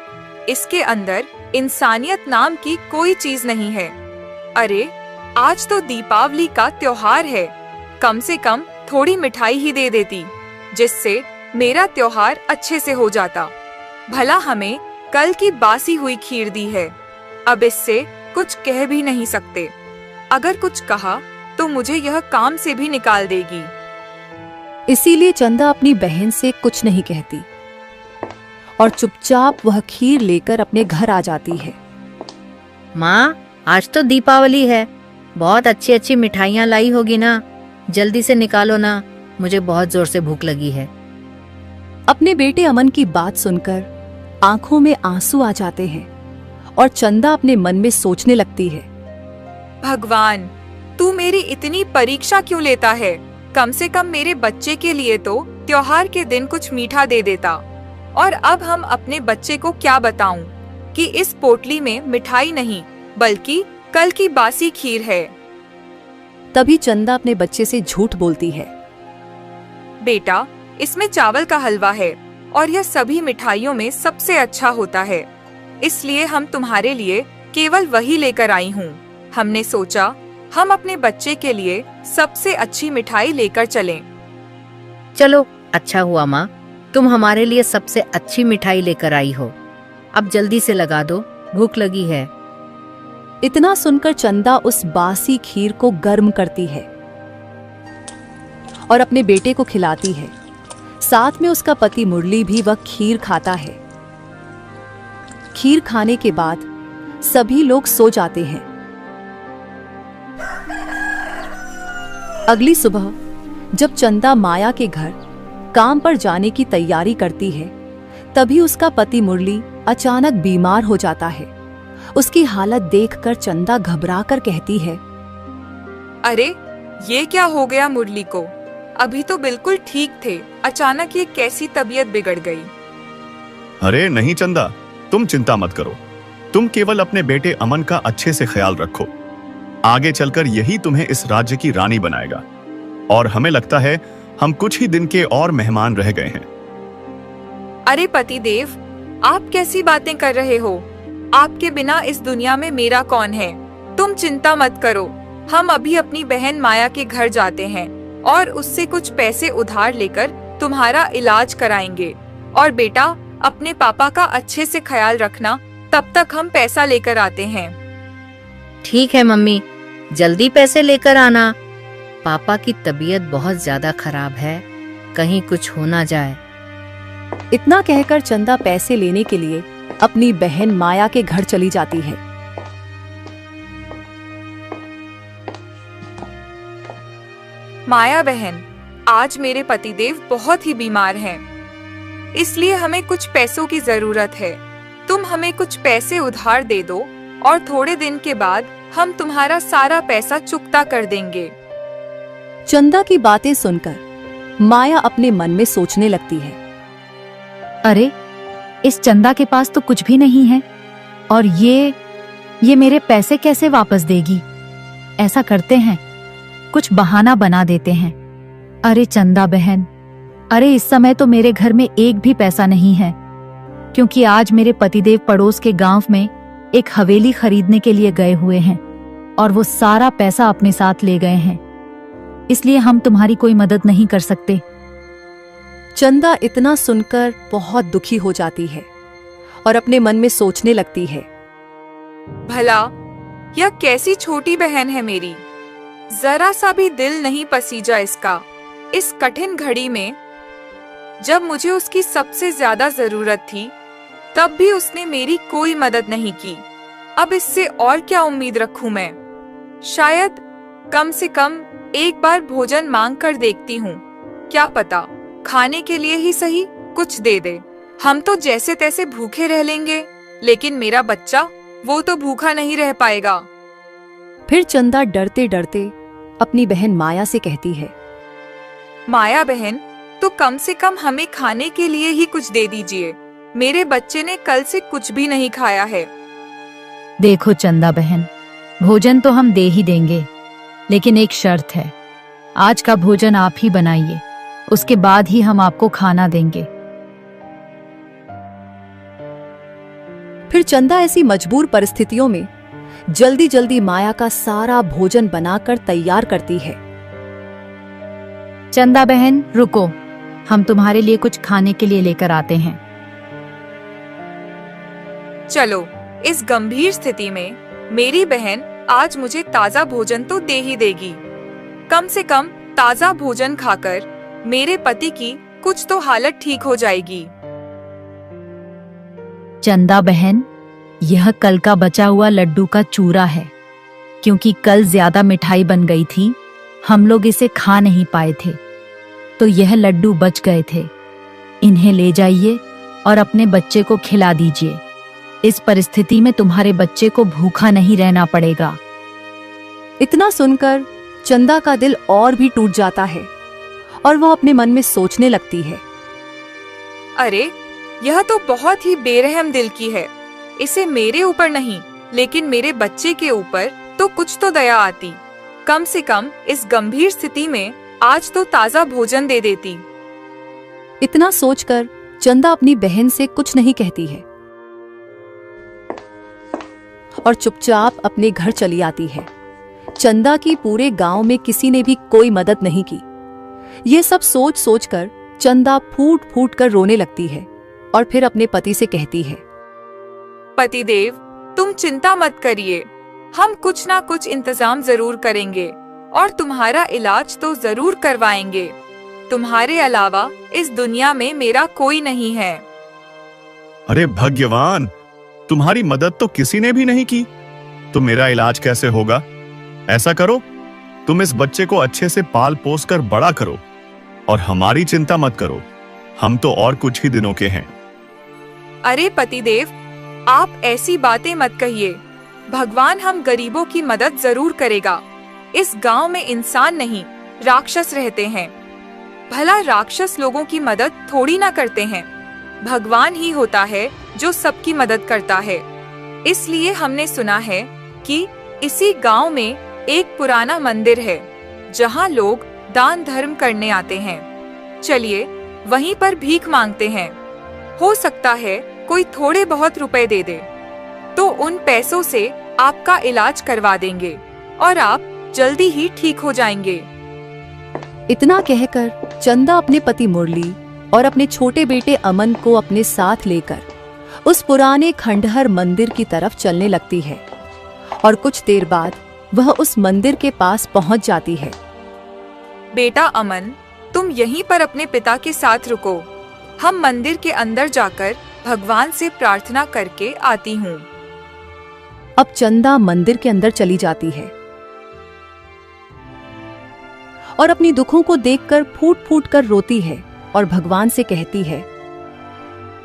इसके अंदर इंसानियत नाम की कोई चीज नहीं है। अरे आज तो दीपावली का त्योहार है, कम से कम थोड़ी मिठाई ही दे देती, जिससे मेरा त्योहार अच्छे से हो जाता। भला हमें कल की बासी हुई खीर दी है, अब इससे कुछ कह भी नहीं सकते। अगर कुछ कहा तो मुझे यह काम से भी निकाल देगी। इसीलिए चंदा अपनी बहन से कुछ नहीं कहती और चुपचाप वह खीर लेकर अपने घर आ जाती है। माँ, आज तो दीपावली है, बहुत अच्छी अच्छी मिठाइयाँ लाई होगी ना। जल्दी से निकालो ना, मुझे बहुत जोर से भूख लगी है। अपने बेटे अमन की बात सुनकर आंखों में आंसू आ जाते हैं और चंदा अपने मन में सोचने लगती है, भगवान तू मेरी इतनी परीक्षा क्यों लेता है? कम से कम मेरे बच्चे के लिए तो त्योहार के दिन कुछ मीठा दे देता। और अब हम अपने बच्चे को क्या बताऊं कि इस पोटली में मिठाई नहीं बल्कि कल की बासी खीर है। तभी चंदा अपने बच्चे से झूठ बोलती है, बेटा इसमें चावल का हलवा है और यह सभी मिठाइयों में सबसे अच्छा होता है, इसलिए हम तुम्हारे लिए केवल वही लेकर आई हूँ। हमने सोचा हम अपने बच्चे के लिए सबसे अच्छी मिठाई लेकर चलें। चलो, अच्छा हुआ माँ, तुम हमारे लिए सबसे अच्छी मिठाई लेकर आई हो। अब जल्दी से लगा दो, भूख लगी है। इतना सुनकर चंदा उस बासी खीर को गर्म करती है और अपने बेटे को खिलाती है। साथ में उसका पति मुरली भी वह खीर खाता है। खीर खाने के बाद सभी लोग सो जाते हैं। अगली सुबह जब चंदा माया के घर काम पर जाने की तैयारी करती है, तभी उसका पति मुरली अचानक बीमार हो जाता है। उसकी हालत देखकर चंदा घबरा कर कहती है, अरे ये क्या हो गया मुरली को? अभी तो बिल्कुल ठीक थे, अचानक ये कैसी तबीयत बिगड़ गई? अरे नहीं चंदा, तुम चिंता मत करो। तुम केवल अपने बेटे अमन का अच्छे से ख्याल रखो। आगे चलकर यही तुम्हें इस राज्य की रानी बनाएगा। और हमें लगता है हम कुछ ही दिन के और मेहमान रह गए हैं। अरे पतिदेव, आप कैसी बातें कर रहे हो? आपके बिना इस दुनिया में मेरा कौन है? तुम चिंता मत करो, हम अभी अपनी बहन माया के घर जाते हैं और उससे कुछ पैसे उधार लेकर तुम्हारा इलाज कराएंगे। और बेटा, अपने पापा का अच्छे से ख्याल रखना, तब तक हम पैसा लेकर आते हैं। ठीक है मम्मी, जल्दी पैसे लेकर आना। पापा की तबीयत बहुत ज्यादा खराब है, कहीं कुछ हो ना जाए। इतना कहकर चंदा पैसे लेने के लिए अपनी बहन माया के घर चली जाती है। माया बहन, आज मेरे पतिदेव बहुत ही बीमार हैं, इसलिए हमें कुछ पैसों की जरूरत है। तुम हमें कुछ पैसे उधार दे दो और थोड़े दिन के बाद हम तुम्हारा सारा पैसा चुकता कर देंगे। चंदा की बातें सुनकर माया अपने मन में सोचने लगती है, अरे इस चंदा के पास तो कुछ भी नहीं है और ये मेरे पैसे कैसे वापस देगी। ऐसा करते हैं, कुछ बहाना बना देते हैं। अरे चंदा बहन, अरे इस समय तो मेरे घर में एक भी पैसा नहीं है, क्योंकि आज मेरे पतिदेव पड़ोस के गांव में एक हवेली खरीदने के लिए गए हुए हैं और वो सारा पैसा अपने साथ ले गए हैं, इसलिए हम तुम्हारी कोई मदद नहीं कर सकते। चंदा इतना सुनकर बहुत दुखी हो जाती है और अपने मन में सोचने लगती है, भला यह कैसी छोटी बहन है मेरी, जरा सा भी दिल नहीं पसीजा इसका। इस कठिन घड़ी में जब मुझे उसकी सबसे ज्यादा जरूरत थी, तब भी उसने मेरी कोई मदद नहीं की। अब इससे और क्या उम्मीद रखूं मैं। शायद कम से कम एक बार भोजन मांग कर देखती हूँ, क्या पता खाने के लिए ही सही कुछ दे दे। हम तो जैसे तैसे भूखे रह लेंगे, लेकिन मेरा बच्चा वो तो भूखा नहीं रह पाएगा। फिर चंदा डरते डरते अपनी बहन माया से कहती है, माया बहन, तो कम से कम हमें खाने के लिए ही कुछ दे दीजिए। मेरे बच्चे ने कल से कुछ भी नहीं खाया है। देखो चंदा बहन, भोजन तो हम दे ही देंगे, लेकिन एक शर्त है, आज का भोजन आप ही बनाइए, उसके बाद ही हम आपको खाना देंगे। फिर चंदा ऐसी मजबूर परिस्थितियों में जल्दी जल्दी माया का सारा भोजन बनाकर तैयार करती है। चंदा बहन रुको, हम तुम्हारे लिए कुछ खाने के लिए लेकर आते हैं। चलो, इस गंभीर स्थिति में मेरी बहन आज मुझे ताजा भोजन तो दे ही देगी। कम से कम ताजा भोजन खाकर मेरे पति की कुछ तो हालत ठीक हो जाएगी। चंदा बहन, यह कल का बचा हुआ लड्डू का चूरा है, क्योंकि कल ज्यादा मिठाई बन गई थी, हम लोग इसे खा नहीं पाए थे, तो यह लड्डू बच गए थे। इन्हें ले जाइए और अपने बच्चे को खिला दीजिए। इस परिस्थिति में तुम्हारे बच्चे को भूखा नहीं रहना पड़ेगा। इतना सुनकर चंदा का दिल और भी टूट जाता है और वह अपने मन में सोचने लगती है, अरे यह तो बहुत ही बेरहम दिल की है। इसे मेरे ऊपर नहीं, लेकिन मेरे बच्चे के ऊपर तो कुछ तो दया आती। कम से कम इस गंभीर स्थिति में आज तो ताजा भोजन दे देती। इतना सोचकर चंदा अपनी बहन से कुछ नहीं कहती है और चुपचाप अपने घर चली आती है। चंदा की पूरे गांव में किसी ने भी कोई मदद नहीं की। ये सब सोच सोचकर चंदा फूट फूट कर रोने लगती है और फिर अपने पति से कहती है, पतिदेव, तुम चिंता मत करिए, हम कुछ ना कुछ इंतजाम जरूर करेंगे और तुम्हारा इलाज तो जरूर करवाएंगे। तुम्हारे अलावा इस दुनिया में मेरा कोई नहीं है। अरे भगवान, तुम्हारी मदद तो किसी ने भी नहीं की, तो मेरा इलाज कैसे होगा? ऐसा करो, तुम इस बच्चे को अच्छे से पाल पोस कर बड़ा करो और हमारी चिंता मत करो, हम तो और कुछ ही दिनों के हैं। अरे पतिदेव, आप ऐसी बातें मत कहिए। भगवान हम गरीबों की मदद जरूर करेगा। इस गांव में इंसान नहीं, राक्षस रहते हैं। भला राक्षस लोगों की मदद थोड़ी ना करते हैं। भगवान ही होता है जो सबकी मदद करता है। इसलिए हमने सुना है कि इसी गांव में एक पुराना मंदिर है जहां लोग दान धर्म करने आते हैं। चलिए वहीं पर भीख मांगते हैं। हो सकता है कोई थोड़े बहुत रुपए दे दे, तो उन पैसों से आपका इलाज करवा देंगे और आप जल्दी ही ठीक हो जाएंगे। इतना कहकर चंदा अपने पति मुरली और अपने छोटे बेटे अमन को अपने साथ लेकर उस पुराने खंडहर मंदिर की तरफ चलने लगती है और कुछ देर बाद वह उस मंदिर के पास पहुंच जाती है। बेटा अमन, तुम यहीं पर अपने पिता के साथ रुको। हम मंदिर के अंदर जाकर भगवान से प्रार्थना करके आती हूँ। अब चंदा मंदिर के अंदर चली जाती है और अपनी दुखों को देखकर फूट फूट कर रोती है और भगवान से कहती है,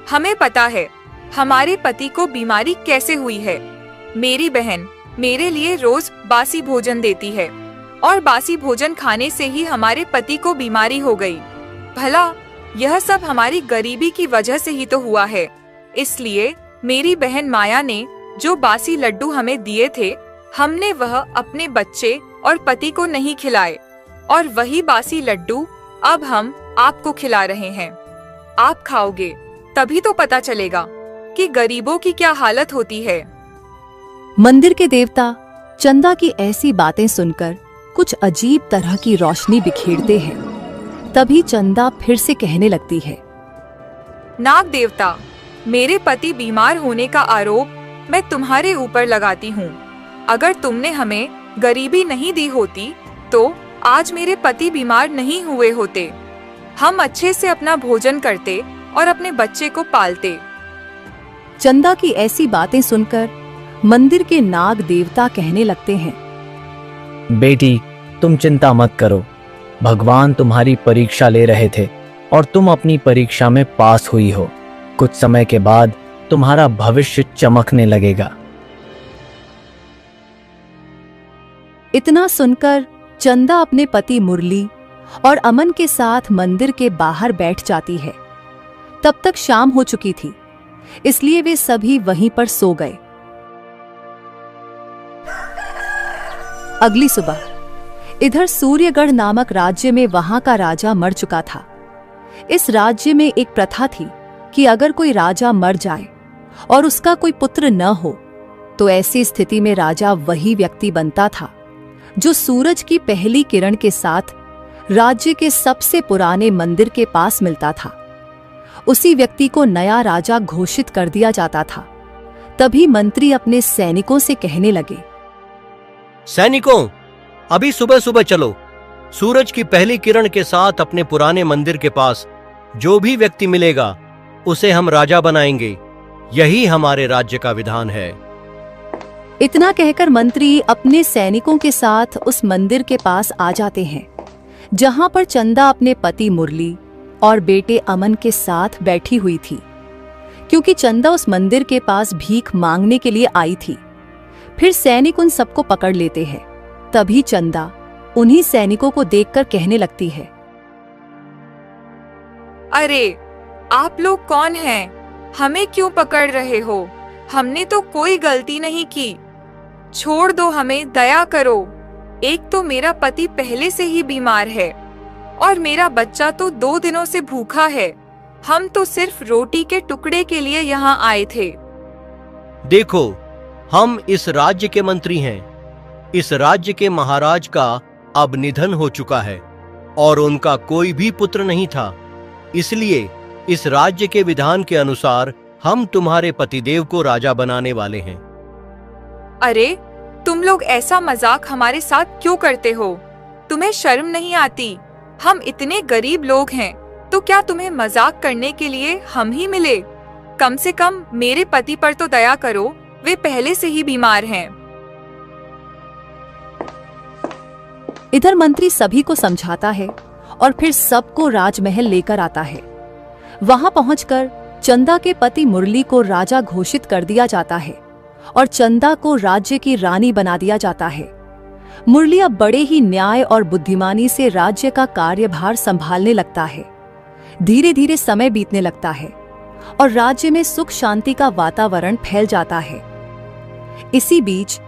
हमें पता है हमारे पति को बीमारी कैसे हुई है। मेरी बहन मेरे लिए रोज बासी भोजन देती है और बासी भोजन खाने से ही हमारे पति को बीमारी हो गई। भला यह सब हमारी गरीबी की वजह से ही तो हुआ है। इसलिए मेरी बहन माया ने जो बासी लड्डू हमें दिए थे, हमने वह अपने बच्चे और पति को नहीं खिलाए और वही बासी लड्डू अब हम आपको खिला रहे हैं। आप खाओगे तभी तो पता चलेगा कि गरीबों की क्या हालत होती है। मंदिर के देवता चंदा की ऐसी बातें सुनकर कुछ अजीब तरह की रोशनी बिखेरते हैं। तभी चंदा फिर से कहने लगती है, नाग देवता, मेरे पति बीमार होने का आरोप मैं तुम्हारे ऊपर लगाती हूँ। अगर तुमने हमें गरीबी नहीं दी होती तो आज मेरे पति बीमार नहीं हुए होते। हम अच्छे से अपना भोजन करते और अपने बच्चे को पालते। चंदा की ऐसी बातें सुनकर मंदिर के नाग देवता कहने लगते हैं, बेटी, तुम चिंता मत करो। भगवान तुम्हारी परीक्षा ले रहे थे और तुम अपनी परीक्षा में पास हुई हो। कुछ समय के बाद तुम्हारा भविष्य चमकने लगेगा। इतना सुनकर चंदा अपने पति मुरली और अमन के साथ मंदिर के बाहर बैठ जाती है। तब तक शाम हो चुकी थी, इसलिए वे सभी वहीं पर सो गए। अगली सुबह इधर सूर्यगढ़ नामक राज्य में वहां का राजा मर चुका था। इस राज्य में एक प्रथा थी कि अगर कोई राजा मर जाए और उसका कोई पुत्र न हो तो ऐसी स्थिति में राजा वही व्यक्ति बनता था जो सूरज की पहली किरण के साथ राज्य के सबसे पुराने मंदिर के पास मिलता था। उसी व्यक्ति को नया राजा घोषित कर दिया जाता था। तभी मंत्री अपने सैनिकों से कहने लगे, सैनिकों, अभी सुबह सुबह चलो। सूरज की पहली किरण के साथ अपने पुराने मंदिर के पास जो भी व्यक्ति मिलेगा उसे हम राजा बनाएंगे। यही हमारे राज्य का विधान है। इतना कहकर मंत्री अपने सैनिकों के साथ उस मंदिर के पास आ जाते हैं जहां पर चंदा अपने पति मुरली और बेटे अमन के साथ बैठी हुई थी, क्योंकि चंदा उस मंदिर के पास भीख मांगने के लिए आई थी। फिर सैनिक उन सबको पकड़ लेते हैं। तभी चंदा उन्हीं सैनिकों को देखकर कहने लगती है, अरे आप लोग कौन हैं? हमें क्यों पकड़ रहे हो? हमने तो कोई गलती नहीं की। छोड़ दो हमें, दया करो। एक तो मेरा पति पहले से ही बीमार है और मेरा बच्चा तो 2 दिनों से भूखा है। हम तो सिर्फ रोटी के टुकड़े के लिए यहाँ आए थे। देखो, हम इस राज्य के मंत्री हैं। इस राज्य के महाराज का अब निधन हो चुका है और उनका कोई भी पुत्र नहीं था। इसलिए इस राज्य के विधान के अनुसार हम तुम्हारे पतिदेव को राजा बनाने वाले हैं। अरे तुम लोग ऐसा मजाक हमारे साथ क्यों करते हो? तुम्हें शर्म नहीं आती? हम इतने गरीब लोग हैं तो क्या तुम्हें मजाक करने के लिए हम ही मिले? कम से कम मेरे पति पर तो दया करो, वे पहले से ही बीमार हैं। इधर मंत्री सभी को समझाता है और फिर सबको राजमहल लेकर आता है। वहां पहुंचकर चंदा के पति मुरली को राजा घोषित कर दिया जाता है और चंदा को राज्य की रानी बना दिया जाता है। मुरली अब बड़े ही न्याय और बुद्धिमानी से राज्य का कार्यभार संभालने लगता है। धीरे धीरे समय बीतने लगता है और राज्य में सुख शांति का वातावरण फैल जाता है। इसी बीच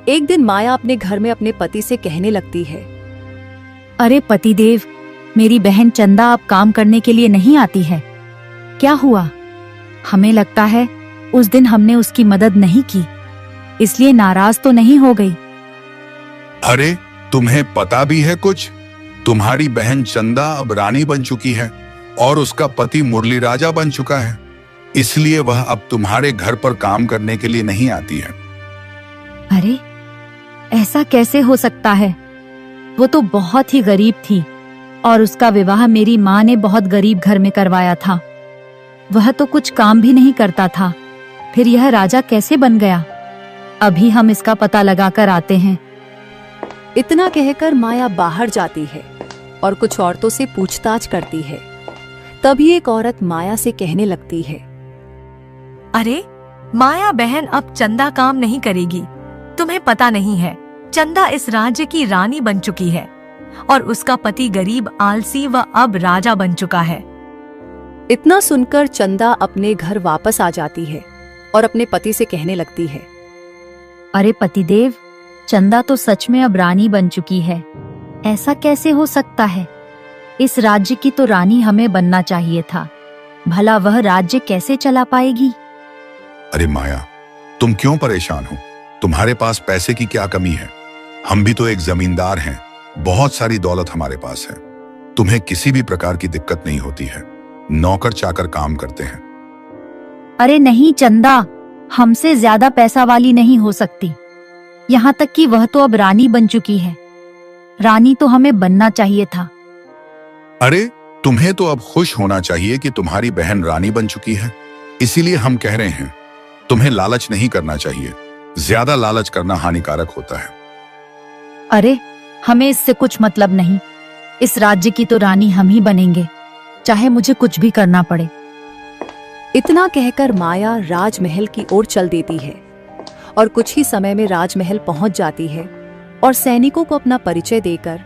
एक दिन माया अपने घर में अपने पति से कहने लगती है, अरे पतिदेव, मेरी बहन चंदा अब काम करने के लिए नहीं आती है। क्या हुआ? हमें लगता है उस दिन हमने उसकी मदद नहीं की, इसलिए नाराज तो नहीं हो गई। अरे तुम्हें पता भी है कुछ? तुम्हारी बहन चंदा अब रानी बन चुकी है और उसका पति मुरली राजा बन चुका है। इसलिए वह अब तुम्हारे घर पर काम करने के लिए नहीं आती है। अरे, ऐसा कैसे हो सकता है? वो तो बहुत ही गरीब थी और उसका विवाह मेरी माँ ने बहुत गरीब घर में करवाया था। वह तो कुछ काम भी नहीं करता था, फिर यह राजा कैसे बन गया? अभी हम इसका पता लगा कर आते हैं। इतना कहकर माया बाहर जाती है और कुछ औरतों से पूछताछ करती है। तभी एक औरत माया से कहने लगती है, अरे माया बहन, अब चंदा काम नहीं करेगी। तुम्हें पता नहीं है, चंदा इस राज्य की रानी बन चुकी है और उसका पति गरीब, आलसी व अब राजा बन चुका है। इतना सुनकर चंदा अपने घर वापस आ जाती है और अपने पति से कहने लगती है, अरे पतिदेव, चंदा तो सच में अब रानी बन चुकी है। ऐसा कैसे हो सकता है? इस राज्य की तो रानी हमें बनना चाहिए था। भला वह राज्य कैसे चला पाएगी? अरे माया, तुम क्यों परेशान हो? तुम्हारे पास पैसे की क्या कमी है? हम भी तो एक जमींदार हैं, बहुत सारी दौलत हमारे पास है। तुम्हें किसी भी प्रकार की दिक्कत नहीं होती है। नौकर चाकर काम करते हैं। अरे नहीं चंदा, हमसे ज्यादा पैसा वाली नहीं हो सकती। यहाँ तक कि वह तो अब रानी बन चुकी है। रानी तो हमें बनना चाहिए था। अरे तुम्हें तो अब खुश होना चाहिए कि तुम्हारी बहन रानी बन चुकी है। इसीलिए हम कह रहे हैं, तुम्हें लालच नहीं करना चाहिए। ज्यादा लालच करना हानिकारक होता है। अरे हमें इससे कुछ मतलब नहीं। इस राज्य की तो रानी हम ही बनेंगे, चाहे मुझे कुछ भी करना पड़े। इतना कहकर माया राजमहल की ओर चल देती है और कुछ ही समय में राजमहल पहुंच जाती है और सैनिकों को अपना परिचय देकर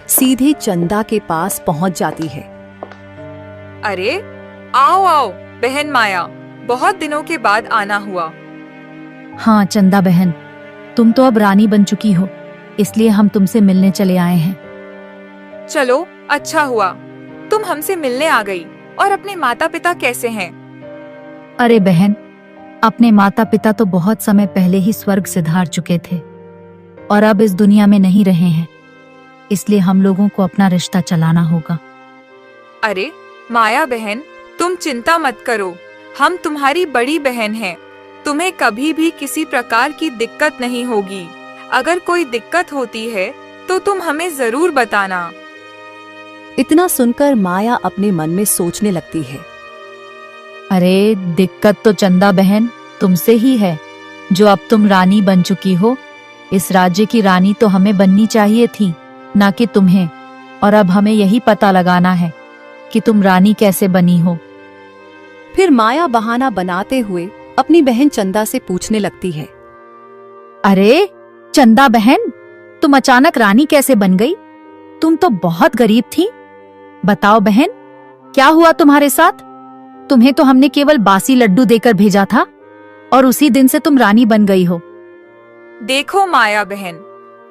सीधे चंदा के पास पहुंच जाती है। अरे आओ आओ बहन माया, बहुत दिनों के बाद आना हुआ। हाँ चंदा बहन, तुम तो अब रानी बन चुकी हो, इसलिए हम तुमसे मिलने चले आए हैं। चलो अच्छा हुआ, तुम हमसे मिलने आ गई। और अपने माता पिता कैसे हैं? अरे बहन, अपने माता पिता तो बहुत समय पहले ही स्वर्ग सिधार चुके थे और अब इस दुनिया में नहीं रहे हैं, इसलिए हम लोगों को अपना रिश्ता चलाना होगा। अरे माया बहन, तुम चिंता मत करो, हम तुम्हारी बड़ी बहन हैं। तुम्हें कभी भी किसी प्रकार की दिक्कत नहीं होगी। अगर कोई दिक्कत होती है तो तुम हमें जरूर बताना। इतना सुनकर माया अपने मन में सोचने लगती है, अरे दिक्कत तो चंदा बहन तुमसे ही है, जो अब तुम रानी बन चुकी हो। इस राज्य की रानी तो हमें बननी चाहिए थी, ना कि तुम्हें। और अब हमें यही पता लगाना है कि तुम रानी कैसे बनी हो। फिर माया बहाना बनाते हुए अपनी बहन चंदा से पूछने लगती है, अरे चंदा बहन, तुम अचानक रानी कैसे बन गई? तुम तो बहुत गरीब थी। बताओ बहन, क्या हुआ तुम्हारे साथ? तुम्हें तो हमने केवल बासी लड्डू देकर भेजा था और उसी दिन से तुम रानी बन गई हो। देखो माया बहन,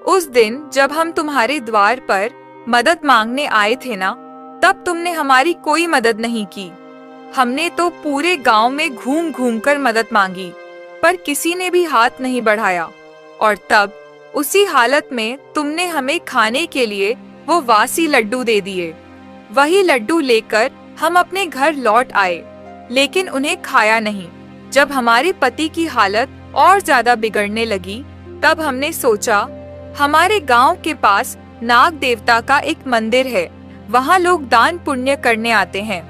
उस दिन जब हम तुम्हारे द्वार पर मदद मांगने आए थे ना, तब तुमने हमारी कोई मदद नहीं की। हमने तो पूरे गांव में घूम घूम कर मदद मांगी, पर किसी ने भी हाथ नहीं बढ़ाया। और तब उसी हालत में तुमने हमें खाने के लिए वो वासी लड्डू दे दिए। वही लड्डू लेकर हम अपने घर लौट आए, लेकिन उन्हें खाया नहीं। जब हमारे पति की हालत और ज्यादा बिगड़ने लगी, तब हमने सोचा हमारे गांव के पास नाग देवता का एक मंदिर है, वहां लोग दान पुण्य करने आते हैं।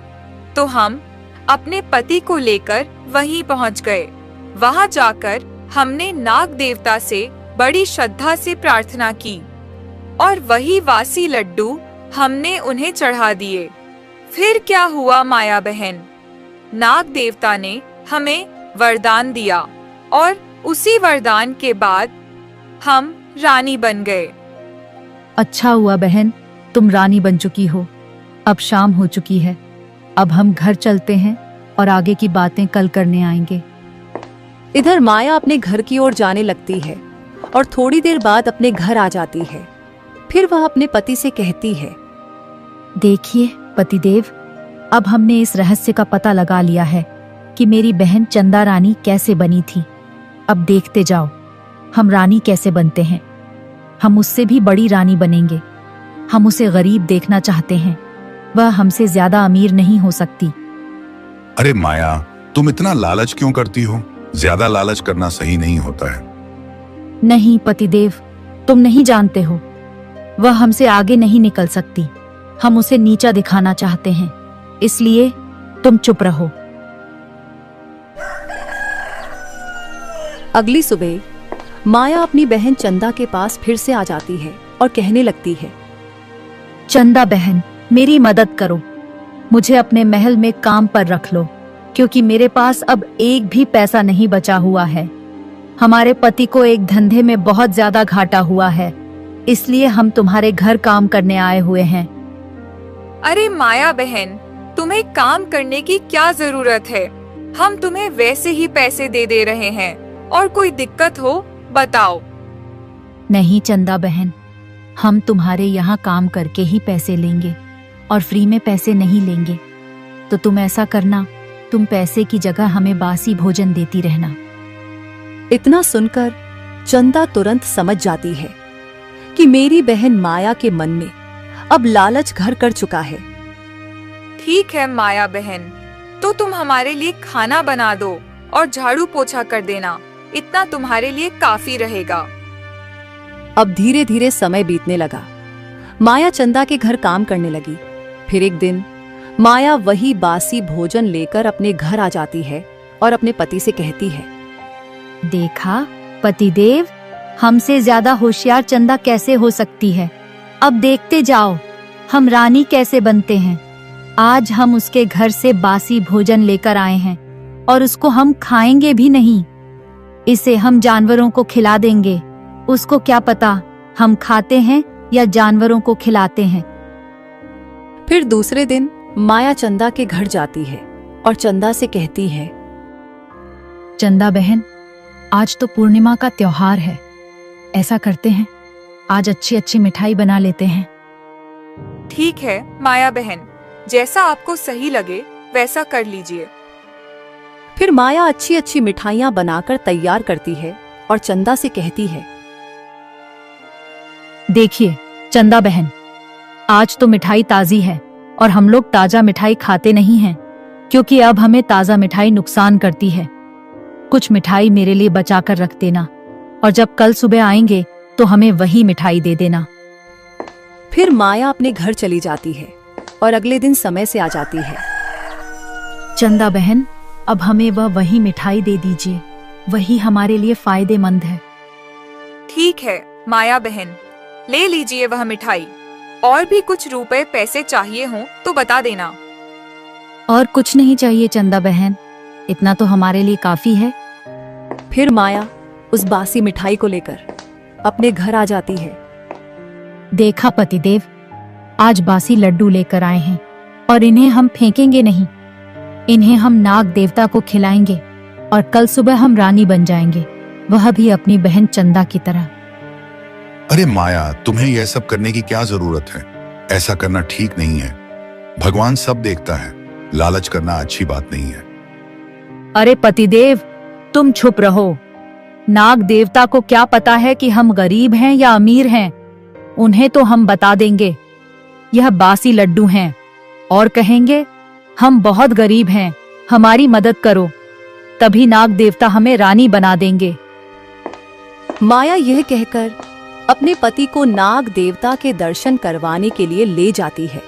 तो हम अपने पति को लेकर वहीं पहुंच गए। वहां जाकर हमने नाग देवता से बड़ी श्रद्धा से प्रार्थना की और वही वासी लड्डू हमने उन्हें चढ़ा दिए। फिर क्या हुआ माया बहन? नाग देवता ने हमें वरदान दिया और उसी वरदान के बाद हम रानी बन गए। अच्छा हुआ बहन, तुम रानी बन चुकी हो। अब शाम हो चुकी है, अब हम घर चलते हैं और आगे की बातें कल करने आएंगे। इधर माया अपने घर की ओर जाने लगती है और थोड़ी देर बाद अपने घर आ जाती है। फिर वह अपने पति से कहती है, देखिए पतिदेव, अब हमने इस रहस्य का पता लगा लिया है कि मेरी बहन चंदा रानी कैसे बनी थी। अब देखते जाओ हम रानी कैसे बनते हैं। हम उससे भी बड़ी रानी बनेंगे। हम उसे गरीब देखना चाहते हैं, वह हमसे ज्यादा अमीर नहीं हो सकती। अरे माया, तुम इतना लालच क्यों करती हो? ज्यादा लालच करना सही नहीं होता है। नहीं पतिदेव, तुम नहीं जानते हो, वह हमसे आगे नहीं निकल सकती। हम उसे नीचा दिखाना चाहते हैं, इसलिए तुम चुप रहो। अगली सुबह माया अपनी बहन चंदा के पास फिर से आ जाती है और कहने लगती है, चंदा बहन, मेरी मदद करो, मुझे अपने महल में काम पर रख लो, क्योंकि मेरे पास अब एक भी पैसा नहीं बचा हुआ है। हमारे पति को एक धंधे में बहुत ज्यादा घाटा हुआ है, इसलिए हम तुम्हारे घर काम करने आए हुए हैं। अरे माया बहन, तुम्हें काम करने की क्या जरूरत है? हम तुम्हें वैसे ही पैसे दे रहे हैं, और कोई दिक्कत हो बताओ। नहीं चंदा बहन, हम तुम्हारे यहाँ काम करके ही पैसे लेंगे और फ्री में पैसे नहीं लेंगे। तो तुम ऐसा करना, तुम पैसे की जगह हमें बासी भोजन देती रहना। इतना सुनकर चंदा तुरंत समझ जाती है कि मेरी बहन माया के मन में अब लालच घर कर चुका है। ठीक है माया बहन, तो तुम हमारे लिए खाना बना दो और झाड़ू पोछा कर देना, इतना तुम्हारे लिए काफी रहेगा। अब धीरे धीरे समय बीतने लगा। माया चंदा के घर काम करने लगी। फिर एक दिन माया वही बासी भोजन लेकर अपने घर आ जाती है और अपने पति से कहती है, देखा पतिदेव, हमसे ज्यादा होशियार चंदा कैसे हो सकती है। अब देखते जाओ हम रानी कैसे बनते हैं। आज हम उसके घर से बासी भोजन लेकर आए हैं और उसको हम खाएंगे भी नहीं। इसे हम जानवरों को खिला देंगे। उसको क्या पता हम खाते हैं या जानवरों को खिलाते हैं। फिर दूसरे दिन माया चंदा के घर जाती है और चंदा से कहती है, चंदा बहन, आज तो पूर्णिमा का त्योहार है। ऐसा करते हैं, आज अच्छी अच्छी मिठाई बना लेते हैं। ठीक है माया बहन, जैसा आपको सही लगे वैसा कर लीजिए। फिर माया अच्छी अच्छी मिठाइयां बनाकर तैयार करती है और चंदा से कहती है, देखिए चंदा बहन, आज तो मिठाई ताजी है और हम लोग ताजा मिठाई खाते नहीं हैं, क्योंकि अब हमें ताजा मिठाई नुकसान करती है। कुछ मिठाई मेरे लिए बचा कर रख देना, और जब कल सुबह आएंगे तो हमें वही मिठाई दे देना। फिर माया अपने घर चली जाती है और अगले दिन समय से आ जाती है। चंदा बहन, अब हमें वही मिठाई दे दीजिए, वही हमारे लिए फायदेमंद है। ठीक है माया बहन, ले लीजिए वह मिठाई। और भी कुछ रुपए पैसे चाहिए हों तो बता देना। और कुछ नहीं चाहिए चंदा बहन, इतना तो हमारे लिए काफी है। फिर माया उस बासी मिठाई को लेकर अपने घर आ जाती है। देखा पतिदेव, आज बासी लड्डू लेकर आए हैं और इन्हें हम फेंकेंगे नहीं। इन्हें हम नाग देवता को खिलाएंगे और कल सुबह हम रानी बन जाएंगे, वह भी अपनी बहन चंदा की तरह। अरे माया, तुम्हें यह सब करने की क्या जरूरत है? ऐसा करना ठीक नहीं है। भगवान सब देखता है, लालच करना अच्छी बात नहीं है। अरे पतिदेव, तुम चुप रहो। नाग देवता को क्या पता है कि हम गरीब हैं या अमीर हैं? उन्हें तो हम बता देंगे यह बासी लड्डू हैं और कहेंगे हम बहुत गरीब हैं, हमारी मदद करो। तभी नाग देवता हमें रानी बना देंगे। माया यह कहकर अपने पति को नाग देवता के दर्शन करवाने के लिए ले जाती है।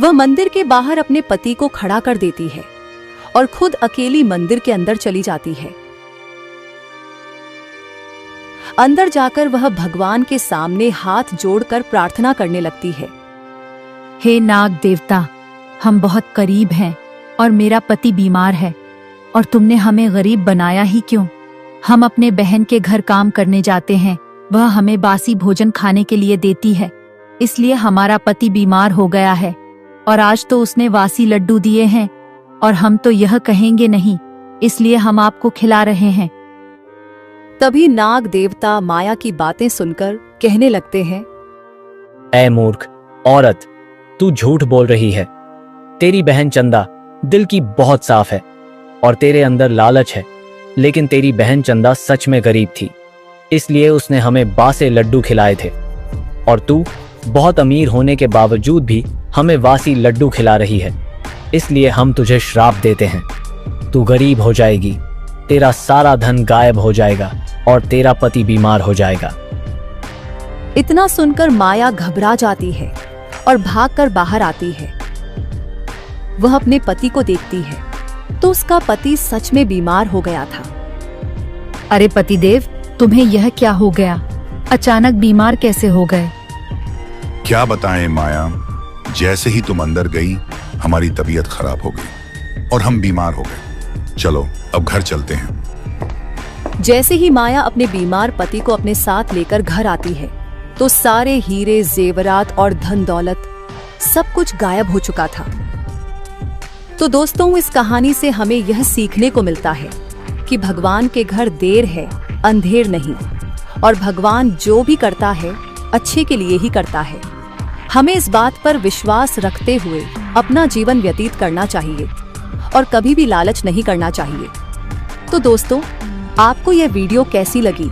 वह मंदिर के बाहर अपने पति को खड़ा कर देती है और खुद अकेली मंदिर के अंदर चली जाती है। अंदर जाकर वह भगवान के सामने हाथ जोड़कर प्रार्थना करने लगती है। हे नाग देवता, हम बहुत करीब हैं और मेरा पति बीमार है, और तुमने हमें गरीब बनाया ही क्यों? हम अपने बहन के घर काम करने जाते हैं, वह हमें बासी भोजन खाने के लिए देती है, इसलिए हमारा पति बीमार हो गया है और आज तो उसने बासी लड्डू दिए हैं और हम तो यह कहेंगे नहीं, इसलिए हम आपको खिला रहे हैं। तभी नाग देवता माया की बातें सुनकर कहने लगते हैं, ऐ मूर्ख औरत, तू झूठ बोल रही है। तेरी बहन चंदा दिल की बहुत साफ है और तेरे अंदर लालच है, लेकिन तेरी बहन चंदा सच में गरीब थी, इसलिए उसने हमें बासे लड्डू खिलाए थे, और तू बहुत अमीर होने के बावजूद भी हमें बासी लड्डू खिला रही है, इसलिए हम तुझे श्राप देते हैं। तू गरीब हो जाएगी, तेरा सारा धन गायब हो जाएगा और तेरा पति बीमार हो जाएगा। इतना सुनकर माया घबरा जाती है और भागकर बाहर आती है। वह अपने पति को देखती है तो उसका पति सच में बीमार हो गया था। अरे पतिदेव, तुम्हें यह क्या हो गया? अचानक बीमार कैसे हो गए? क्या बताएं माया, जैसे ही तुम अंदर गई हमारी तबीयत खराब हो गई और हम बीमार हो गए। चलो अब घर चलते हैं। जैसे ही माया अपने बीमार पति को अपने साथ लेकर घर आती है तो सारे हीरे, जेवरात और धन दौलत सब कुछ गायब हो चुका था। तो दोस्तों, इस कहानी से हमें यह सीखने को मिलता है कि भगवान के घर देर है, अंधेर नहीं, और भगवान जो भी करता है अच्छे के लिए ही करता है। हमें इस बात पर विश्वास रखते हुए अपना जीवन व्यतीत करना चाहिए और कभी भी लालच नहीं करना चाहिए। तो दोस्तों, आपको यह वीडियो कैसी लगी?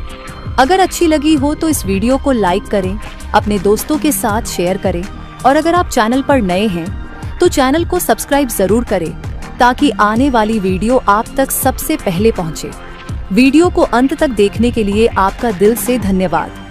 अगर अच्छी लगी हो तो इस वीडियो को लाइक करें, अपने दोस्तों के साथ शेयर करें, और अगर आप चैनल पर नए हैं तो चैनल को सब्सक्राइब जरूर करें ताकि आने वाली वीडियो आप तक सबसे पहले पहुंचे। वीडियो को अंत तक देखने के लिए आपका दिल से धन्यवाद।